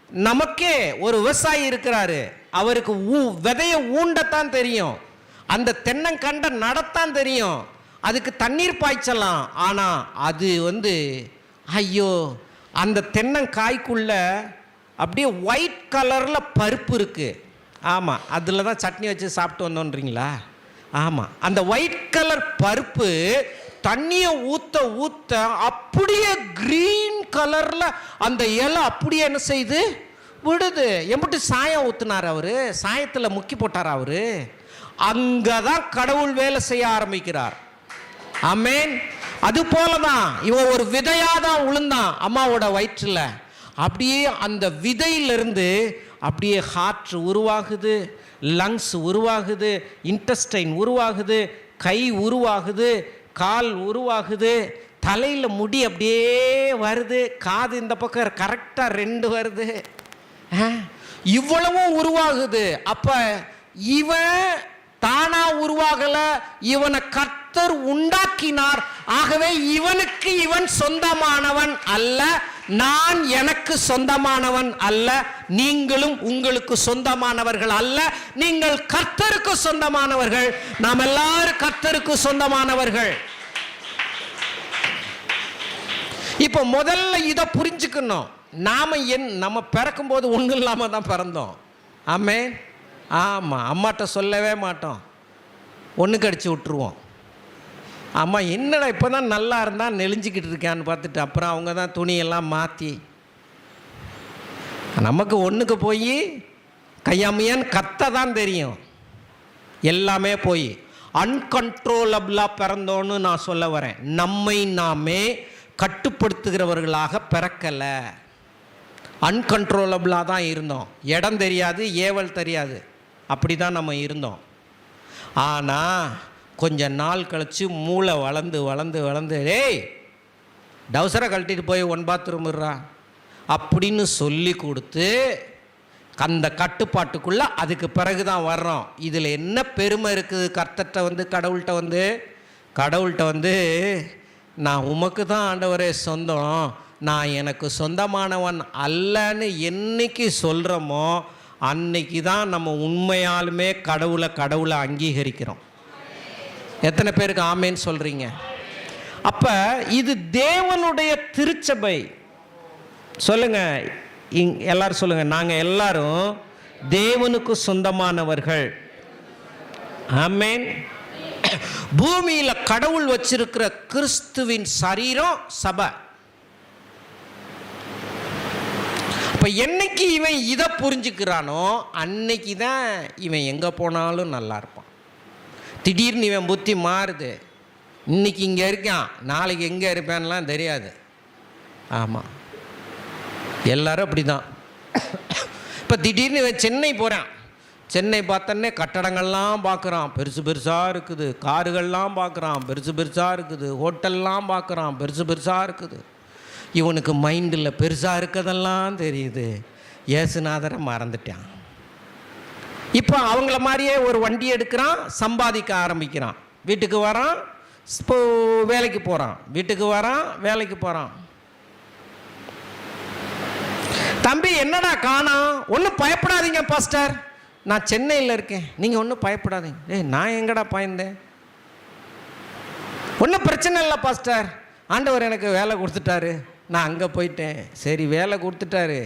நமக்கே ஒரு விவசாயி இருக்கிறாரு. அவருக்கு விதைய ஊண்டத்தான் தெரியும், அந்த தென்னங்கண்ட நடத்தான் தெரியும், அதுக்கு தண்ணீர் பாய்ச்சலாம். ஆனால் அது வந்து ஐயோ, அந்த தென்னங்காய்க்குள்ள அப்படியே ஒயிட் கலரில் பருப்பு இருக்குது. ஆமாம், அதில் தான் சட்னி வச்சு சாப்பிட்டு வந்தோன்றீங்களா? ஆமாம், அந்த ஒயிட் கலர் பருப்பு தண்ணியை ஊற்ற ஊற்ற அப்படியே கிரீன் கலரில் அந்த இலை அப்படியே என்ன செய்யுது, விடுது. எம்பிட்டு சாயம் ஊற்றினார் அவரு, சாயத்தில் முக்கி போட்டார் அவரு. அங்கே தான் கடவுள் வேலை செய்ய ஆரம்பிக்கிறார். ஆமென். அது போல தான் இவன் ஒரு விதையாக தான் விழுந்தான் அம்மாவோட வயிற்றில். அப்படியே அந்த விதையிலிருந்து அப்படியே ஹார்ட் உருவாகுது, லங்ஸ் உருவாகுது, இன்டெஸ்டைன் உருவாகுது, கை உருவாகுது, கால் உருவாகுது, தலையில் முடி அப்படியே வருது, காது இந்த பக்கம் கரெக்டாக 2 வருது, இவ்வளவும் உருவாகுது. அப்ப இவன் தானா உருவாகல, இவனை கர்த்தர் உண்டாக்கினார். ஆகவே இவனுக்கு இவன் சொந்தமானவன் அல்ல, நான் எனக்கு சொந்தமானவன் அல்ல, நீங்களும் உங்களுக்கு சொந்தமானவர்கள் அல்ல, நீங்கள் கர்த்தருக்கு சொந்தமானவர்கள். நாம் எல்லாரும் கர்த்தருக்கு சொந்தமானவர்கள். இப்போ முதல்ல இதை புரிஞ்சுக்கணும். நம்ம பிறக்கும் போது ஒன்றும் இல்லாமல் தான் பிறந்தோம். ஆமென். ஆமாம், அம்மாட்ட சொல்லவே மாட்டோம், ஒன்று கடிச்சு விட்டுருவோம். அம்மா என்னடா இப்போ தான் நல்லா இருந்தால் நெளிஞ்சிக்கிட்டு இருக்கான்னு பார்த்துட்டு அப்புறம் அவங்க தான் துணியெல்லாம் மாற்றி நமக்கு ஒன்றுக்கு போய் கையாமையான்னு கத்த தான் தெரியும். எல்லாமே போய் அன்கண்ட்ரோலபிளாக பிறந்தோன்னு நான் சொல்ல வரேன். நம்மை நாமே கட்டுப்படுத்துகிறவர்களாக பிறக்கலை, அன்கண்ட்ரோலபிளாக தான் இருந்தோம். இடம் தெரியாது, ஏவல் தெரியாது, அப்படி தான் நம்ம இருந்தோம். ஆனால் கொஞ்ச நாள் கழித்து மூளை வளர்ந்து வளர்ந்து வளர்ந்து டேய் டவுசரை கழட்டிட்டு போய் 1 பாத்ரூம் இருறா அப்படின்னு சொல்லி கொடுத்து அந்த கட்டுப்பாட்டுக்குள்ளே அதுக்கு பிறகு தான் வர்றோம். இதில் என்ன பெருமை இருக்குது? கர்த்தர்கிட்ட வந்து கடவுள்கிட்ட வந்து நான் உமக்கு தான் ஆண்டவரே சொந்தம், நான் எனக்கு சொந்தமானவன் அல்லன்னு என்னைக்கு சொல்கிறோமோ அன்னைக்கு தான் நம்ம உண்மையாலுமே கடவுளை அங்கீகரிக்கிறோம். எத்தனை பேருக்கு ஆமேன்னு சொல்கிறீங்க? அப்போ இது தேவனுடைய திருச்சபை. சொல்லுங்க, எல்லாரும் சொல்லுங்க, நாங்கள் எல்லாரும் தேவனுக்கு சொந்தமானவர்கள். ஆமேன். பூமியில் கடவுள் வச்சிருக்கிற கிறிஸ்துவின் சரீரம் சபை. இப்போ என்னைக்கு இவன் இதை புரிஞ்சுக்கிறானோ அன்னைக்கு தான் இவன் எங்கே போனாலும் நல்லா இருப்பான். திடீர்னு இவன் புத்தி மாறுது. இன்னைக்கு இங்கே இருக்கான், நாளைக்கு எங்கே இருப்பேன்லாம் தெரியாது. ஆமாம், எல்லாரும் அப்படி தான். இப்போ திடீர்னு இவன் சென்னை போகிறான். சென்னை பார்த்தோன்னே கட்டடங்கள்லாம் பார்க்குறான், பெருசு பெருசாக இருக்குது. காருகள்லாம் பார்க்குறான், பெருசு பெருசாக இருக்குது. ஹோட்டல்லாம் பார்க்குறான், பெருசு பெருசாக இருக்குது. இவனுக்கு மைண்டில் பெருசாக இருக்கதெல்லாம் தெரியுது. இயேசுநாதரை மறந்துட்டான். இப்போ அவங்கள மாதிரியே ஒரு வண்டி எடுக்கிறான், சம்பாதிக்க ஆரம்பிக்கிறான். வீட்டுக்கு வரான், இப்போ வேலைக்கு போகிறான், வீட்டுக்கு வரான், வேலைக்கு போகிறான். தம்பி என்னடா காணோம்? ஒன்றும் பயப்படாதீங்க பாஸ்டர், நான் சென்னையில் இருக்கேன், நீங்கள் ஒன்றும் பயப்படாதீங்க. நான் எங்கடா பயந்தேன்? ஒன்றும் பிரச்சனை இல்லை பாஸ்டர், ஆண்டவர் எனக்கு வேலை கொடுத்துட்டாரு, நான் அங்கே போயிட்டேன். சரி, வேலை கொடுத்துட்டாரு,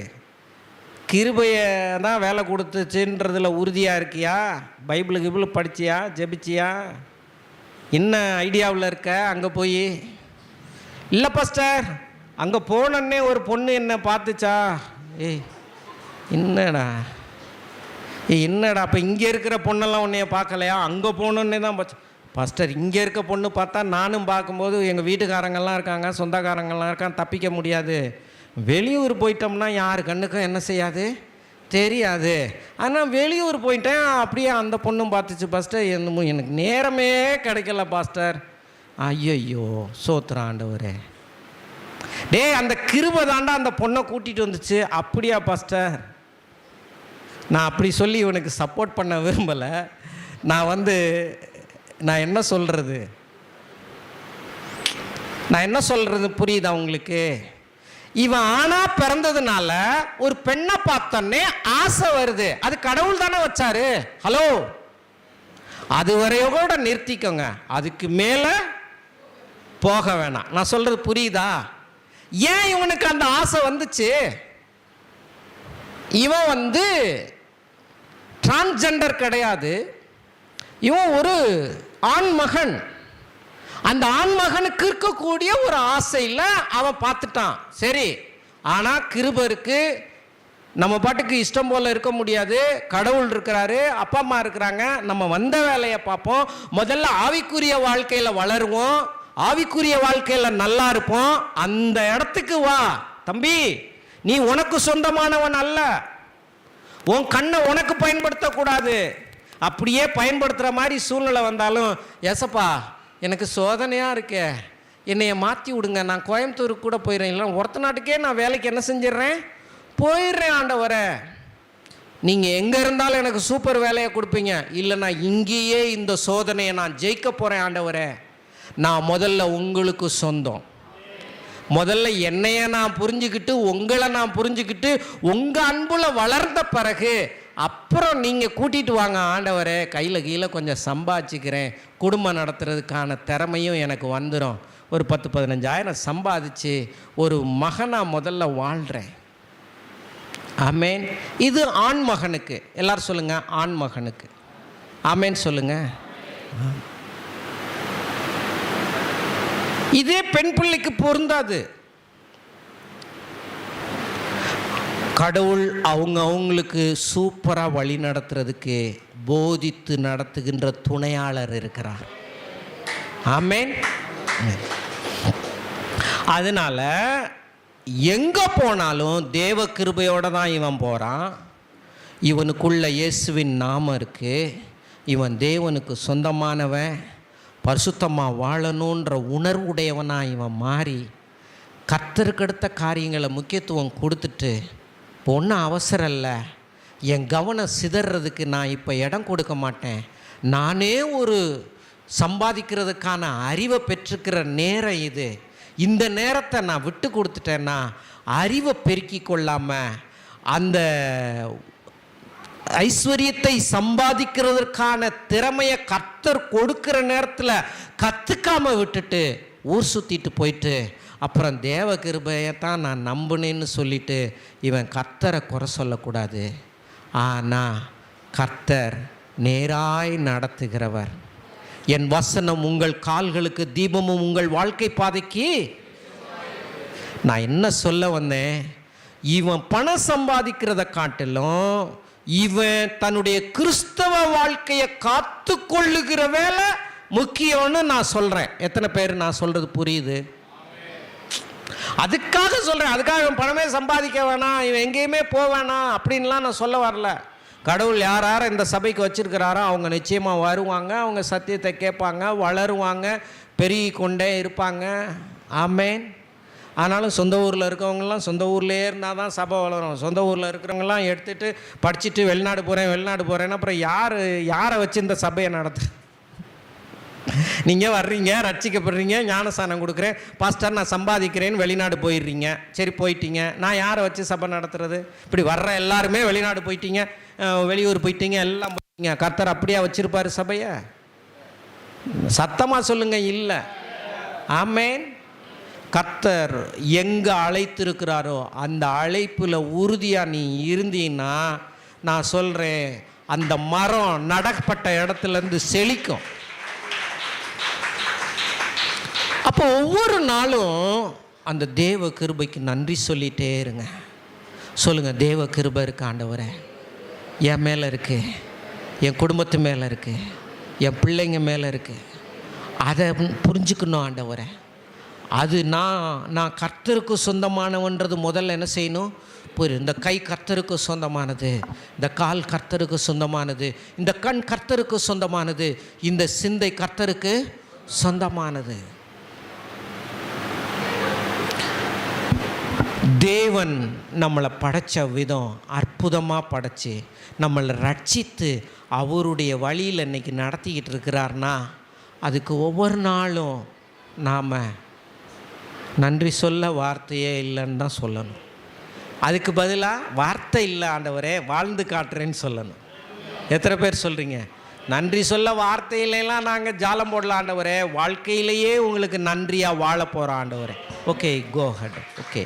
கிருபையை தான் வேலை கொடுத்துச்சுன்றதுல உறுதியாக இருக்கியா? பைபிளு படிச்சியா, ஜெபிச்சியா, என்ன ஐடியாவில் இருக்க? அங்கே போய் இல்லை பாஸ்டர், அங்கே போனோன்னே ஒரு பொண்ணு என்னை பார்த்துச்சா. என்னடா அப்போ இங்கே இருக்கிற பொண்ணெல்லாம் உன்னைய பார்க்கலையா? அங்கே போனோன்னே தான் பார்த்து. பாஸ்டர், இங்கே இருக்க பொண்ணு பார்த்தா நானும் பார்க்கும்போது எங்கள் வீட்டுக்காரங்கள்லாம் இருக்காங்க, சொந்தக்காரங்கள்லாம் இருக்காங்க, தப்பிக்க முடியாது. வெளியூர் போயிட்டோம்னா யார் கண்ணுக்கும் என்ன செய்யாது, தெரியாது. ஆனால் வெளியூர் போயிட்டேன், அப்படியே அந்த பொண்ணும் பார்த்துச்சு பாஸ்டர், என்னமோ எனக்கு நேரமே கிடைக்கல பாஸ்டர். ஐயோ, சோத்திரம் ஆண்டவரே. அந்த கிருபை தாண்டா அந்த பொண்ணை கூட்டிகிட்டு வந்துச்சு. அப்படியா பாஸ்டர்? நான் அப்படி சொல்லி இவனுக்கு சப்போர்ட் பண்ண விரும்பலை. நான் என்ன சொல்கிறது புரியுதா உங்களுக்கு? இவன் ஆணா பிறந்ததுனால ஒரு பெண்ணை பார்த்தோன்னே ஆசை வருது. அது கடவுள் தானே வச்சாரு. ஹலோ, அது வரையோட நிறுத்திக்கோங்க, அதுக்கு மேலே போக வேணாம். நான் சொல்கிறது புரியுதா? ஏன் இவனுக்கு அந்த ஆசை வந்துச்சு? இவன் டிரான்ஸ்ஜெண்டர் கிடையாது, இவன் ஒரு ஆண்மகன். அந்த ஆண்மகனுக்கு இருக்கக்கூடிய ஒரு ஆசையில் அவன் பார்த்துட்டான். சரி, ஆனால் கிருபை இருக்கு, நம்ம பாட்டுக்கு இஷ்டம் போல் இருக்க முடியாது. கடவுள் இருக்கிறாரு, அப்பா அம்மா இருக்கிறாங்க, நம்ம வந்த வேலையை பார்ப்போம். முதல்ல ஆவிக்குரிய வாழ்க்கையில் வளருவோம், ஆவிக்குரிய வாழ்க்கையில் நல்லா இருப்போம். அந்த இடத்துக்கு வா தம்பி. நீ உனக்கு சொந்தமானவன் அல்ல. உன் கண்ணை உனக்கு பயன்படுத்தக்கூடாது. அப்படியே பயன்படுத்துகிற மாதிரி சூழ்நிலை வந்தாலும், ஏசப்பா எனக்கு சோதனையாக இருக்கே, என்னைய மாற்றி விடுங்க, நான் கோயம்புத்தூருக்கு கூட போயிடுறேன், இல்லை ஒருத்த நாட்டுக்கே நான் வேலைக்கு என்ன செஞ்சிடுறேன், போயிடுறேன் ஆண்டவரே. நீங்கள் எங்கே இருந்தாலும் எனக்கு சூப்பர் வேலையை கொடுப்பீங்க. இல்லை, நான் இங்கேயே இந்த சோதனையை நான் ஜெயிக்க போகிறேன் ஆண்டவரே. நான் முதல்ல உங்களுக்கு சொந்தம். முதல்ல என்னைய நான் புரிஞ்சுக்கிட்டு, உங்களை நான் புரிஞ்சுக்கிட்டு, உங்கள் அன்புல வளர்ந்த பிறகு அப்புறம் நீங்கள் கூட்டிகிட்டு வாங்க ஆண்டவரே, கையில் கீழே கொஞ்சம் சம்பாதிச்சுக்கிறேன், குடும்பம் நடத்துறதுக்கான திறமையும் எனக்கு வந்துடும். ஒரு 10-15 சம்பாதிச்சு ஒரு மகனாக முதல்ல வாழ்கிறேன். ஆமேன். இது ஆண் மகனுக்கு. எல்லாரும் சொல்லுங்கள், ஆண் மகனுக்கு. ஆமேன் சொல்லுங்கள். இதே பெண் பிள்ளைக்கு பொருந்தாது. கடவுள் அவங்களுக்கு சூப்பராக வழி நடத்துறதுக்கு போதித்து நடத்துகின்ற துணையாளர் இருக்கிறார். ஆமேன். அதனால எங்கே போனாலும் தேவ கிருபையோடு தான் இவன் போகிறான். இவனுக்குள்ள இயேசுவின் நாமம் இருக்குது. இவன் தேவனுக்கு சொந்தமானவன், பரிசுத்தமாக வாழணுன்ற உணர்வுடையவனாக இவன் மாறி கர்த்தருக்கடுத்த காரியங்களை முக்கியத்துவம் கொடுத்துட்டு, இப்போ ஒன்றும் அவசரம் இல்லை, என் கவனம் சிதறதுக்கு நான் இப்போ இடம் கொடுக்க மாட்டேன், நானே ஒரு சம்பாதிக்கிறதுக்கான அறிவை பெற்றுக்கிற நேரம் இது, இந்த நேரத்தை நான் விட்டு கொடுத்துட்டேன்னா அறிவை பெருக்கி கொள்ளாமல் அந்த ஐஸ்வர்யத்தை சம்பாதிக்கிறதுக்கான திறமையை கர்த்தர் கொடுக்கிற நேரத்தில் கற்றுக்காமல் விட்டுட்டு ஊர் சுற்றிட்டு போயிட்டு அப்புறம் தேவ கிருபையை தான் நான் நம்பினேன்னு சொல்லிட்டு இவன் கர்த்தரை குறை சொல்லக்கூடாது. ஆனால் கர்த்தர் நேராய் நடத்துகிறவர். என் வசனம் உங்கள் கால்களுக்கு தீபமும் உங்கள் வாழ்க்கை பாதைக்கு. நான் என்ன சொல்ல வந்தேன், இவன் பணம் சம்பாதிக்கிறத காட்டிலும் இவன் தன்னுடைய கிறிஸ்தவ வாழ்க்கையை காத்து கொள்ளுகிற வேலை முக்கியம்னு நான் சொல்கிறேன். எத்தனை பேர் நான் சொல்கிறது புரியுது? அதுக்காக சொல்கிறேன். அதுக்காக இவன் பணமே சம்பாதிக்க வேணாம், இவன் எங்கேயுமே போக வேணாம் அப்படின்லாம் நான் சொல்ல வரல. கடவுள் யார் யார் இந்த சபைக்கு வச்சுருக்கிறாரோ அவங்க நிச்சயமாக வருவாங்க, அவங்க சத்தியத்தை கேட்பாங்க, வளருவாங்க, பெருகி கொண்டே இருப்பாங்க. ஆமேன். ஆனாலும் சொந்த ஊரில் இருக்கவங்களாம் சொந்த ஊர்லேயே இருந்தால் தான் சபை வளரும். சொந்த ஊரில் இருக்கிறவங்களாம் எடுத்துகிட்டு படிச்சுட்டு வெளிநாடு போகிறேன்னா அப்புறம் யாரை வச்சு இந்த சபையை நடத்து? நீங்கள் வர்றீங்க, ரட்சிக்கப்படுறீங்க, ஞானஸ்தானம் கொடுக்குறேன், பாஸ்டர் நான் சம்பாதிக்கிறேன்னு வெளிநாடு போயிடுறீங்க. சரி போயிட்டீங்க, நான் யாரை வச்சு சபை நடத்துறது? இப்படி வர்ற எல்லாருமே வெளிநாடு போயிட்டீங்க, வெளியூர் போயிட்டீங்க, எல்லாம் போயிட்டீங்க. கர்த்தர் அப்படியா வச்சுருப்பார் சபையை? சத்தமாக சொல்லுங்க. இல்லை. ஆமேன். கர்த்தர் எங்கே அழைத்திருக்கிறாரோ அந்த அழைப்பில் உறுதியாக நீ இருந்தீன்னா நான் சொல்கிறேன், அந்த மரம் நடப்பட்ட இடத்துலேருந்து செழிக்கும். அப்போ ஒவ்வொரு நாளும் அந்த தேவ கிருபைக்கு நன்றி சொல்லிகிட்டே இருங்க. சொல்லுங்கள், தேவ கிருபை இருக்கு ஆண்டவரே, என் மேலே இருக்குது, என் குடும்பத்து மேலே இருக்குது, என் பிள்ளைங்க மேலே இருக்குது. அதை புரிஞ்சுக்கணும் ஆண்டவரே. அது நான் கர்த்தருக்கு சொந்தமானவன்றது முதல்ல என்ன செய்யணும்? புரியும். இந்த கை கர்த்தருக்கு சொந்தமானது, இந்த கால் கர்த்தருக்கு சொந்தமானது, இந்த கண் கர்த்தருக்கு சொந்தமானது, இந்த சிந்தை கர்த்தருக்கு சொந்தமானது. தேவன் நம்மளை படைத்த விதம் அற்புதமாக படைச்சி நம்மளை ரட்சித்து அவருடைய வழியில் இன்றைக்கி நடத்திக்கிட்டு இருக்கிறார்னா அதுக்கு ஒவ்வொரு நாளும் நாம் நன்றி சொல்ல வார்த்தையே இல்லைன்னு தான் சொல்லணும். அதுக்கு பதிலாக வார்த்தை இல்லை ஆண்டவரே, வாழ்ந்து காட்டுறேன்னு சொல்லணும். எத்தனை பேர் சொல்கிறீங்க? நன்றி சொல்ல வார்த்தையிலலாம் நாங்கள் ஜாலம் போடலாம் ஆண்டவரே, வாழ்க்கையிலேயே உங்களுக்கு நன்றியாக வாழ போகிறோம் ஆண்டவரே. ஓகே, கோ ஹெட். ஓகே,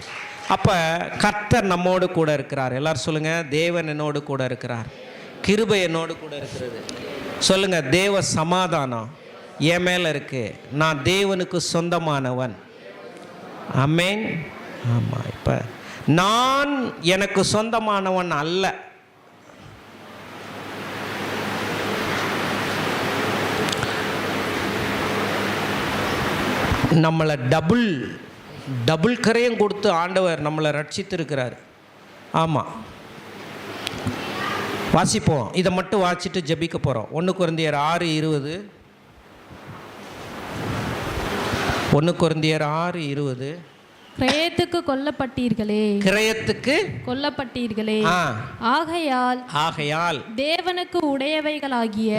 அப்போ கர்த்தர் நம்மோடு கூட இருக்கிறார். எல்லோரும் சொல்லுங்கள், தேவன் என்னோடு கூட இருக்கிறார், கிருபை என்னோடு கூட இருக்கிறது. சொல்லுங்கள், தேவ சமாதானம் என் மேலே இருக்குது, நான் தேவனுக்கு சொந்தமானவன். ஆமேன். ஆமாம். இப்போ நான் எனக்கு சொந்தமானவன் அல்ல. நம்மளை டபுள் கரையும் கொடுத்து ஆண்டவர் நம்மளை ரட்சித்திருக்கிறார். ஆமாம், வாசிப்போம். இதை மட்டும் வாசிச்சுட்டு ஜெபிக்க போகிறோம். 1 கொரிந்தியர் 6:20. 1 கொரிந்தியர் 6:20. கிரயத்துக்கு கொல்லப்பட்டீர்களே, கிரயத்துக்கு கொல்லப்பட்டீர்களே, ஆகையால் தேவனுக்கு உடையவைகளாகிய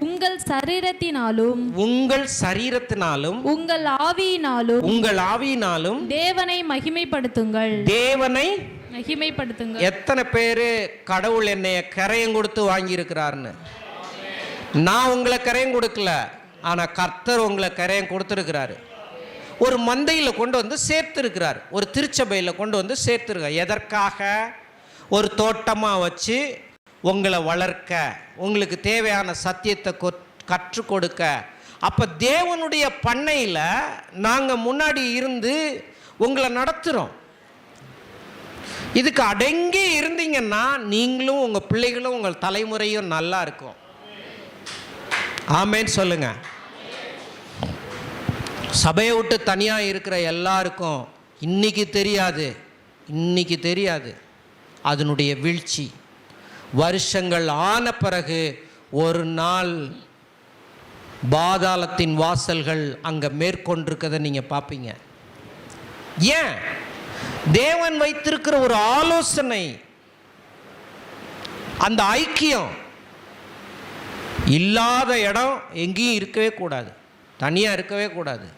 உங்கள் சரீரத்தினாலும் உங்கள் ஆவியினாலும் தேவனை மகிமைப்படுத்துங்கள். எத்தனை பேரு கடவுள் என்னைய கரையம் கொடுத்து வாங்கி இருக்கிறார்னு? நான் உங்களை கரையம் கொடுக்கல, ஆனா கர்த்தர் உங்களை கரையம் கொடுத்துருக்கிறாரு. ஒரு மந்தையில் கொண்டு வந்து சேர்த்துருக்கிறார், ஒரு திருச்சபையில் கொண்டு வந்து சேர்த்துருக்கார். எதற்காக? ஒரு தோட்டமாக வச்சு உங்களை வளர்க்க, உங்களுக்கு தேவையான சத்தியத்தை கற்றுக் கொடுக்க. அப்போ தேவனுடைய பண்ணையில் நாங்கள் முன்னாடி இருந்து உங்களை நடத்துகிறோம். இதுக்கு அடங்கி இருந்தீங்கன்னா நீங்களும் உங்கள் பிள்ளைகளும் உங்கள் தலைமுறையும் நல்லா இருக்கும். ஆமேன்னு சொல்லுங்க. சபையை விட்டு தனியாக இருக்கிற எல்லாருக்கும் இன்னைக்கு தெரியாது அதனுடைய வீழ்ச்சி. வருஷங்கள் ஆன பிறகு ஒரு நாள் பாதாளத்தின் வாசல்கள் அங்கே மேற்கொண்டிருக்கதை நீங்கள் பார்ப்பீங்க. ஏன்? தேவன் வைத்திருக்கிற ஒரு ஆலோசனை, அந்த ஐக்கியம் இல்லாத இடம் எங்கேயும் இருக்கவே கூடாது, தனியாக இருக்கவே கூடாது.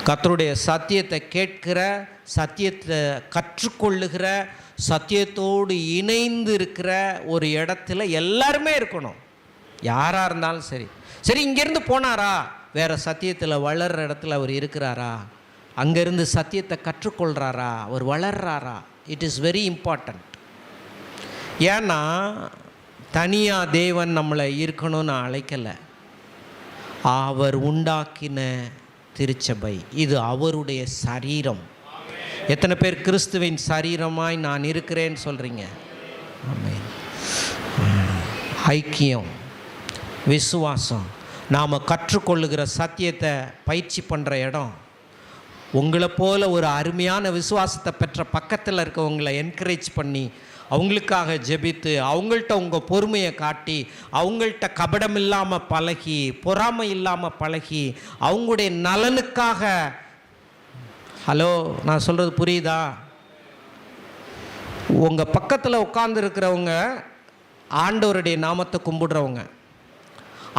கர்த்தருடைய சத்தியத்தை கேட்கிற, சத்தியத்தை கற்றுக்கொள்ளுகிற, சத்தியத்தோடு இணைந்து இருக்கிற ஒரு இடத்துல எல்லாருமே இருக்கணும். யாராக இருந்தாலும் சரி. இங்கேருந்து போனாரா, வேறு சத்தியத்தில் வளர்கிற இடத்துல அவர் இருக்கிறாரா, அங்கேருந்து சத்தியத்தை கற்றுக்கொள்கிறாரா, அவர் வளர்றாரா? It is very important. ஏன்னா தனியாக தேவன் நம்மளை இருக்கணும்னு அழைக்கலை. அவர் உண்டாக்கின திருச்சபை, இது அவருடைய சரீரம். எத்தனை பேர் கிறிஸ்துவின் சரீரமாய் நான் இருக்கிறேன்னு சொல்கிறீங்க? ஆமென். ஐக்கியம், விசுவாசம், நாம் கற்றுக்கொள்ளுகிற சத்தியத்தை பயிற்சி பண்ணுற இடம். உங்களை போல் ஒரு அருமையான விசுவாசத்தை பெற்ற பக்கத்தில் இருக்கவங்களை என்கரேஜ் பண்ணி, அவங்களுக்காக ஜெபித்து, அவங்கள்ட்ட உங்கள் பொறுமையை காட்டி, அவங்கள்ட்ட கபடம் இல்லாமல் பழகி, பொறாமை இல்லாமல் பழகி, அவங்களுடைய நலனுக்காக. ஹலோ, நான் சொல்கிறது புரியுதா? உங்கள் பக்கத்தில் உட்கார்ந்துருக்கிறவங்க ஆண்டவருடைய நாமத்தை கும்பிடுறவங்க,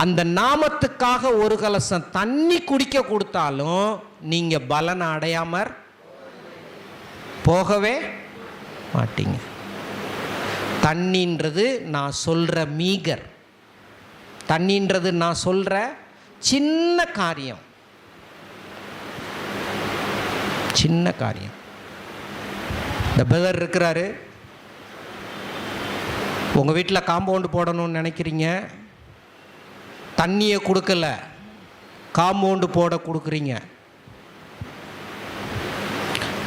அந்த நாமத்துக்காக ஒரு கலசம் தண்ணி குடிக்க கொடுத்தாலும் நீங்கள் பலனை அடையாமற் போகவே மாட்டீங்க. தண்ணின்றது நான் சொல்கிற மீகர், தண்ணின்றது நான் சொல்கிற சின்ன காரியம், சின்ன காரியம். இந்த பிரதர் இருக்கிறாரு, உங்கள் வீட்டில் காம்பவுண்டு போடணும்னு நினைக்கிறீங்க, தண்ணியை கொடுக்கல, காம்பவுண்டு போட கொடுக்குறீங்க.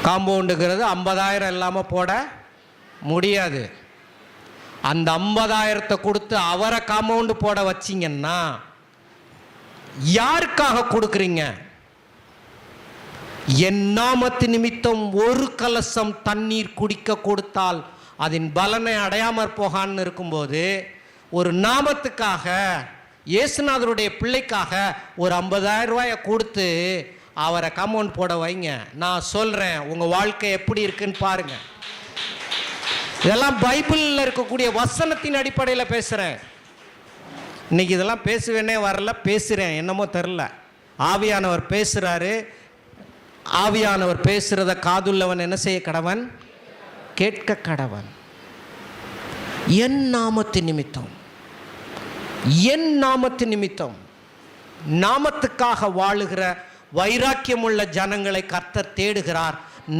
காம்பவுண்டுங்கிறது 50,000 இல்லாமல் போட முடியாது. அந்த 50,000 கொடுத்து அவரை காம்பவுண்டு போட வச்சிங்கன்னா யாருக்காக கொடுக்குறீங்க? என் நாமத்து நிமித்தம் ஒரு கலசம் தண்ணீர் குடிக்க கொடுத்தால் அதன் பலனை அடையாமற் போகான்னு இருக்கும்போது, ஒரு நாமத்துக்காக, இயேசுநாதருடைய பிள்ளைக்காக ஒரு 50,000 ரூபாயை கொடுத்து அவரை காம்பவுண்ட் போட வைங்க. நான் சொல்கிறேன், உங்கள் வாழ்க்கை எப்படி இருக்குன்னு பாருங்கள். இதெல்லாம் பைபிளில் இருக்கக்கூடிய வசனத்தின் அடிப்படையில் பேசுகிறேன். இன்றைக்கி இதெல்லாம் பேசுவேனே வரல, பேசுகிறேன், என்னமோ தெரில. ஆவியானவர் பேசுகிறாரு. ஆவியானவர் பேசுகிறத காதுள்ளவன் என்ன செய்ய கடவன்? கேட்க கடவன். என் நாமத்து நிமித்தம், என் நாமத்து நிமித்தம், நாமத்துக்காக வாழுகிற வைராக்கியமுள்ள ஜனங்களை கர்த்தர் தேடுகிறார்.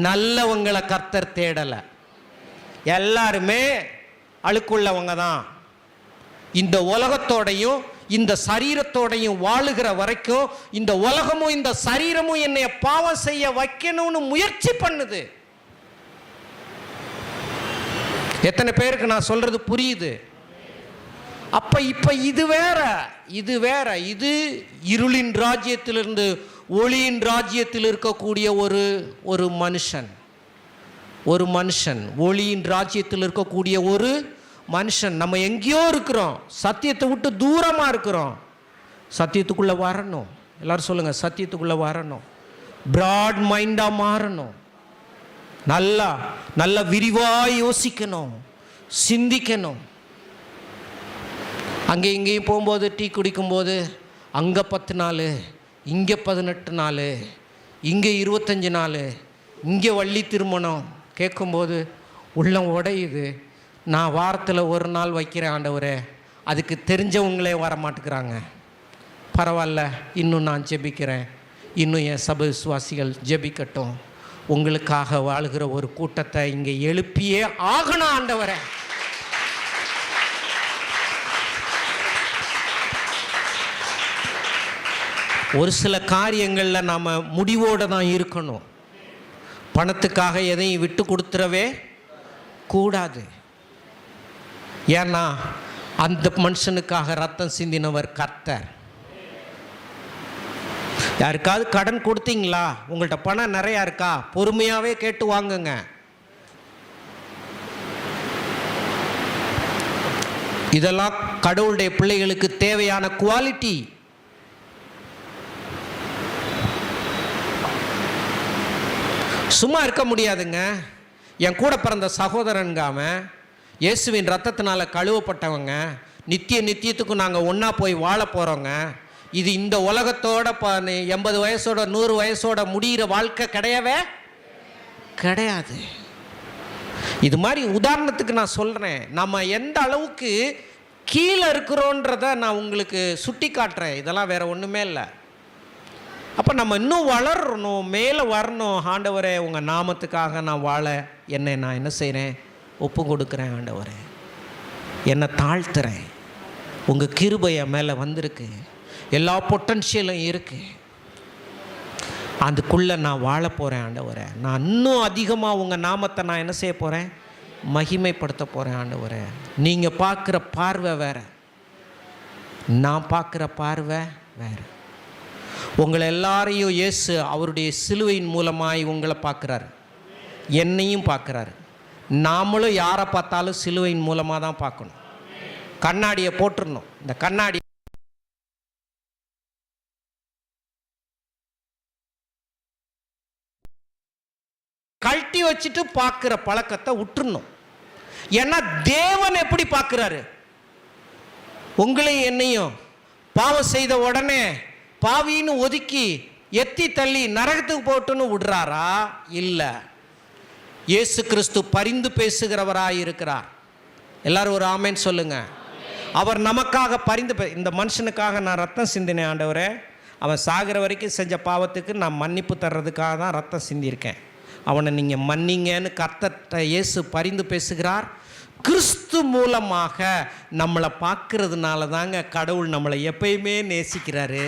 நல்லவங்களை கர்த்தர் தேடலை. எல்லாருமே அழுக்குள்ளவங்க தான். இந்த உலகத்தோடையும் இந்த சரீரத்தோடையும் வாழுகிற வரைக்கும் இந்த உலகமும் இந்த சரீரமும் என்னை பாவம் செய்ய வைக்கணும்னு முயற்சி பண்ணுது. எத்தனை பேருக்கு நான் சொல்றது புரியுது? அப்ப இப்ப இது வேற, இது வேற. இது இருளின் ராஜ்யத்திலிருந்து ஒளியின் ராஜ்யத்தில் இருக்கக்கூடிய ஒரு மனுஷன், ஒரு மனுஷன், ஒளியின் ராஜ்யத்தில் இருக்கக்கூடிய ஒரு மனுஷன். நம்ம எங்கேயோ இருக்கிறோம், சத்தியத்தை விட்டு தூரமாக இருக்கிறோம். சத்தியத்துக்குள்ளே வரணும். எல்லாரும் சொல்லுங்கள், சத்தியத்துக்குள்ளே வரணும். பிராட் மைண்டாக மாறணும். நல்லா விரிவாக யோசிக்கணும், சிந்திக்கணும். அங்கே இங்கேயும் போகும்போது, டீ குடிக்கும்போது அங்கே 10 நாள், இங்கே 18 நாள், இங்கே 25 நாள், இங்கே வள்ளி திருமணம் கேட்கும்போது உள்ளம் உடையுது. நான் வாரத்தில் ஒரு நாள் வைக்கிறேன் ஆண்டவரே, அதுக்கு தெரிஞ்சவங்களே வர மாட்டேங்கிறாங்க. பரவாயில்ல, இன்னும் நான் ஜெபிக்கிறேன், இன்னும் என் சபை விசுவாசிகள் ஜெபிக்கட்டும். உங்களுக்காக வாழுகிற ஒரு கூட்டத்தை இங்கே எழுப்பியே ஆகணும் ஆண்டவரே. ஒரு சில காரியங்களில் நாம் முடிவோடு தான் இருக்கணும். பணத்துக்காக எதையும் விட்டு கொடுத்துடவே கூடாது. ஏன்னா அந்த மனுஷனுக்காக ரத்தம் சிந்தினவர் கர்த்தர். யாருக்காவது கடன் கொடுத்தீங்களா? உங்கள்கிட்ட பணம் நிறையா இருக்கா? பொறுமையாகவே கேட்டு வாங்குங்க. இதெல்லாம் கடவுளுடைய பிள்ளைகளுக்கு தேவையான குவாலிட்டி. சும்மா இருக்க முடியாதுங்க. என் கூட பிறந்த சகோதரன்காம இயேசுவின் ரத்தத்தினால் கழுவப்பட்டவங்க, நித்தியத்துக்கும் நாங்கள் ஒன்றா போய் வாழ போகிறோங்க. இது இந்த உலகத்தோட 80 வயசோட 100 வயசோட முடிகிற வாழ்க்கை கிடையவே கிடையாது. இது மாதிரி உதாரணத்துக்கு நான் சொல்கிறேன். நம்ம எந்த அளவுக்கு கீழே இருக்கிறோன்றத நான் உங்களுக்கு சுட்டி காட்டுறேன். இதெல்லாம் வேறு ஒன்றுமே இல்லை. அப்போ நம்ம இன்னும் வளரணும், மேலே வரணும். ஆண்டவரே, உங்கள் நாமத்துக்காக நான் வாழ நான் என்ன செய்கிறேன்? ஒப்பு கொடுக்குறேன் ஆண்டவரே, என்னை தாழ்த்துறேன். உங்கள் கிருபை என் மேலே வந்திருக்கு, எல்லா பொட்டன்ஷியலும் இருக்குது. அதுக்குள்ளே நான் வாழ போகிறேன் ஆண்டவரே. நான் இன்னும் அதிகமாக உங்கள் நாமத்தை நான் என்ன செய்ய போகிறேன்? மகிமைப்படுத்த போகிறேன் ஆண்டவரே. நீங்கள் பார்க்குற பார்வை வேறு, நான் பார்க்குற பார்வை வேறு. உங்களை எல்லாரையும் இயேசு அவருடைய சிலுவையின் மூலமாய் உங்களை பார்க்குறாரு, என்னையும் பார்க்குறாரு. நாமளும் யாரை பார்த்தாலும் சிலுவையின் மூலமாக தான் பார்க்கணும். கண்ணாடியை போட்டுடணும். இந்த கண்ணாடி கழட்டி வச்சுட்டு பார்க்குற பழக்கத்தை விட்டுறணும். ஏன்னா தேவன் எப்படி பார்க்குறாரு? உங்களையும் என்னையும் பாவம் செய்த உடனே பாவின்னு ஒதுக்கி எத்தி தள்ளி நரகத்துக்கு போட்டுன்னு விடுறாரா? இல்லை. இயேசு கிறிஸ்து பரிந்து பேசுகிறவராய் இருக்கிறார். எல்லாரும் ஒரு ஆமேன் சொல்லுங்க. அவர் நமக்காக பரிந்து இந்த மனுஷனுக்காக நான் ரத்தம் சிந்தினேன் ஆண்டவரே. அவன் சாகிற வரைக்கும் செஞ்ச பாவத்துக்கு நான் மன்னிப்பு தர்றதுக்காக தான் ரத்தம் சிந்தியிருக்கேன். அவனை நீங்கள் மன்னிங்கன்னு கர்த்தர்ட்ட இயேசு பரிந்து பேசுகிறார். கிறிஸ்து மூலமாக நம்மளை பார்க்கறதுனால தாங்க கடவுள் நம்மளை எப்பயுமே நேசிக்கிறாரு.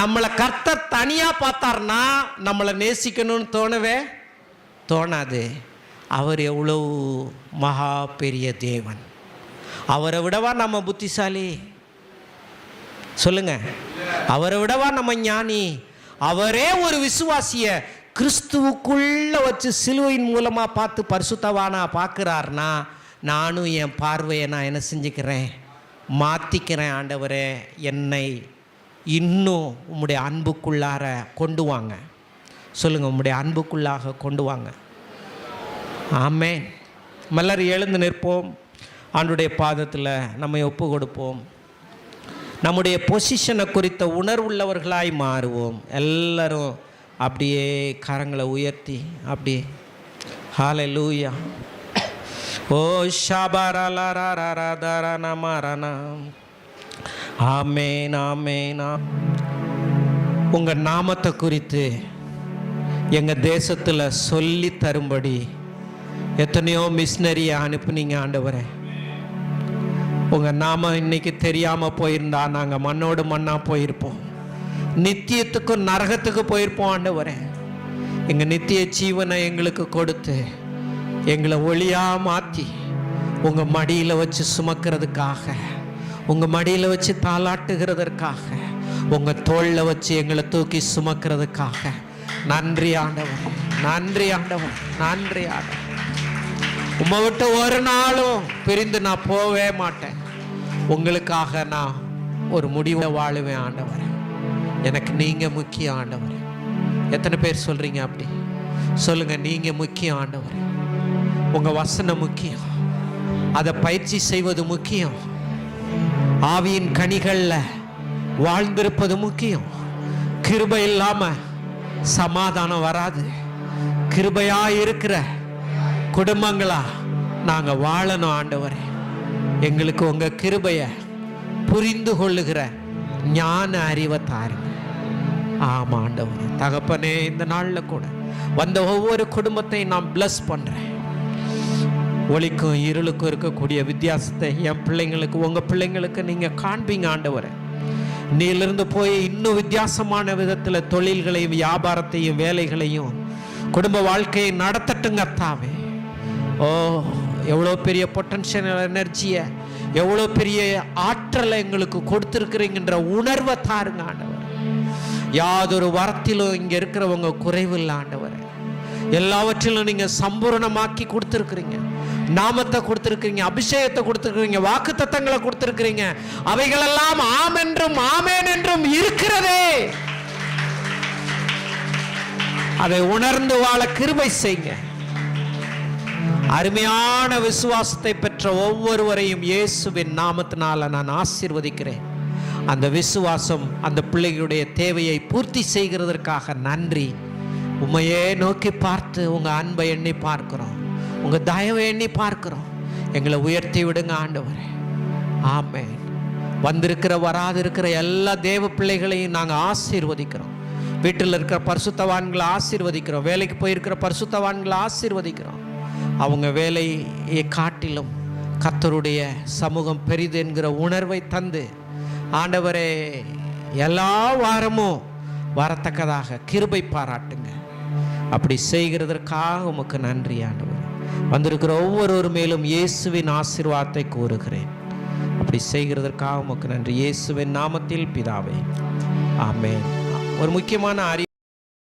நம்மளை கர்த்தர் தனியாக பார்த்தார்னா நம்மளை நேசிக்கணும்னு தோணவே தோணாது. அவர் எவ்வளோ மகா பெரிய தேவன். அவரை விடவா நம்ம புத்திசாலி? சொல்லுங்க. அவரை விடவா நம்ம ஞானி? அவரே ஒரு விசுவாசிய கிறிஸ்துவுக்குள்ள வச்சு சிலுவையின் மூலமாக பார்த்து பரிசுத்தவானா பார்க்குறாருனா, நானும் என் பார்வையை நான் என்ன செஞ்சுக்கிறேன்? மாற்றிக்கிறேன். ஆண்டவரே, என்னை இன்னும் உம்முடைய அன்புக்குள்ளார கொண்டு வாங்க. சொல்லுங்கள், உம்முடைய அன்புக்குள்ளாக கொண்டு வாங்க. ஆமென். மலர் எழுந்து நிற்போம். ஆண்டுடைய பாதத்தில் நம்மை ஒப்பு கொடுப்போம். நம்முடைய பொசிஷனை குறித்த உணர்வுள்ளவர்களாய் மாறுவோம். எல்லாரும் அப்படியே கரங்களை உயர்த்தி அப்படியே ஹல்லேலூயா. ஓ ஷாபாரலரரரதரனமரன. ஆமென், ஆமென். உங்கள் நாமத்தை குறித்து எங்கள் தேசத்தில் சொல்லி தரும்படி எத்தனையோ மிஷினரியை அனுப்புனீங்க ஆண்டவரே. உங்கள் நாமம் இன்னைக்கு தெரியாமல் போயிருந்தா நாங்கள் மண்ணோடு மண்ணாக போயிருப்போம். நித்தியத்துக்கும் நரகத்துக்கு போயிருப்போம் ஆண்டவரே. எங்கள் நித்திய ஜீவனை எங்களுக்கு கொடுத்து எங்களை ஒளியாக மாற்றி உங்கள் மடியில் வச்சு சுமக்கிறதுக்காக, உங்கள் மடியில் வச்சு தாளாட்டுகிறதற்காக, உங்கள் தோளில் வச்சு எங்களை தூக்கி சுமக்கிறதுக்காக நன்றி ஆண்டவர், நன்றி ஆண்டவர், நன்றி ஆண்டவர். உம்மை விட்டு ஒரு நாளும் பிரிந்து நான் போவே மாட்டேன். உங்களுக்காக நான் ஒரு முடிவை வாழுவேன் ஆண்டவர். எனக்கு நீங்கள் முக்கியம் ஆண்டவர். எத்தனை பேர் சொல்கிறீங்க அப்படி? சொல்லுங்கள், நீங்கள் முக்கியம் ஆண்டவர். உங்கள் வசனம் முக்கியம், அதை பயிற்சி செய்வது முக்கியம், ஆவியின் கனிகளில் வாழ்ந்திருப்பது முக்கியம். கிருபை இல்லாமல் சமாதானம் வராது. கிருபையாக இருக்கிற குடும்பங்களா நாங்கள் வாழணும் ஆண்டவரே. எங்களுக்கு உங்கள் கிருபையை புரிந்து கொள்ளுகிற ஞான அறிவை தாருங்க. ஆமாம் ஆண்டவர். தகப்பனே, இந்த நாளில் கூட வந்த ஒவ்வொரு குடும்பத்தையும் நான் பிளஸ் பண்ணுறேன். ஒளிக்கும் இருளுக்கும் இருக்கக்கூடிய வித்தியாசத்தை என் பிள்ளைங்களுக்கு, உங்கள் பிள்ளைங்களுக்கு நீங்கள் காண்பீங்க ஆண்டவரே. நீலிருந்து போய் இன்னும் வித்தியாசமான விதத்தில் தொழில்களையும் வியாபாரத்தையும் வேலைகளையும் குடும்ப வாழ்க்கையை நடத்தட்டுங்க அத்தாவே. ஓ, எவ்வளோ பெரிய பொட்டன்ஷியல் எனர்ஜியை, எவ்வளோ பெரிய ஆற்றலை எங்களுக்கு கொடுத்துருக்குறீங்கன்ற உணர்வை தாருங்க ஆண்டவர். யாதொரு வரத்திலும் இங்கே இருக்கிறவங்க குறைவில்லை ஆண்டவர். எல்லாவற்றிலும் நீங்கள் சம்பூர்ணமாக்கி கொடுத்துருக்குறீங்க. நாமத்தை கொடுத்துருக்கிறீங்க, அபிஷேகத்தை கொடுத்துருக்கிறீங்க, வாக்கு தத்தங்களை கொடுத்துருக்கிறீங்க. அவைகளெல்லாம் ஆம் என்றும் ஆமேன் என்றும் இருக்கிறதே. அதை உணர்ந்து வாழ கிருபை செய்யுங்க. அருமையான விசுவாசத்தை பெற்ற ஒவ்வொருவரையும் இயேசுவின் நாமத்தினால நான் ஆசீர்வதிக்கிறேன். அந்த விசுவாசம் அந்த பிள்ளைகளுடைய தேவையை பூர்த்தி செய்கிறதற்காக நன்றி. உம்மையே நோக்கி பார்த்து உங்கள் அன்பை எண்ணி பார்க்கிறோம், உங்கள் தயவை எண்ணி பார்க்கிறோம். எங்களை உயர்த்தி விடுங்க ஆண்டவரே. ஆமென். வந்திருக்கிற வராது இருக்கிற எல்லா தேவ பிள்ளைகளையும் நாங்கள் ஆசீர்வதிக்கிறோம். வீட்டில் இருக்கிற பரிசுத்தவான்களை ஆசீர்வதிக்கிறோம். வேலைக்கு போயிருக்கிற பரிசுத்தவான்களை ஆசீர்வதிக்கிறோம். அவங்க வேலையை காட்டிலும் கர்த்தருடைய சமூகம் பெரிது என்கிற உணர்வை தந்து ஆண்டவரே எல்லா வாரமும் வரத்தக்கதாக கிருபை பாராட்டுங்க. அப்படி செய்கிறதற்காக உமக்கு நன்றி ஆண்டவர். வந்திருக்கிற ஒவ்வொருவர் மேலும் இயேசுவின் ஆசீர்வாதத்தை கூறுகிறேன். அப்படி செய்கிறதற்காக உமக்கு நன்றி. இயேசுவின் நாமத்தில் பிதாவே, ஆமென். ஒரு முக்கியமான அறிவு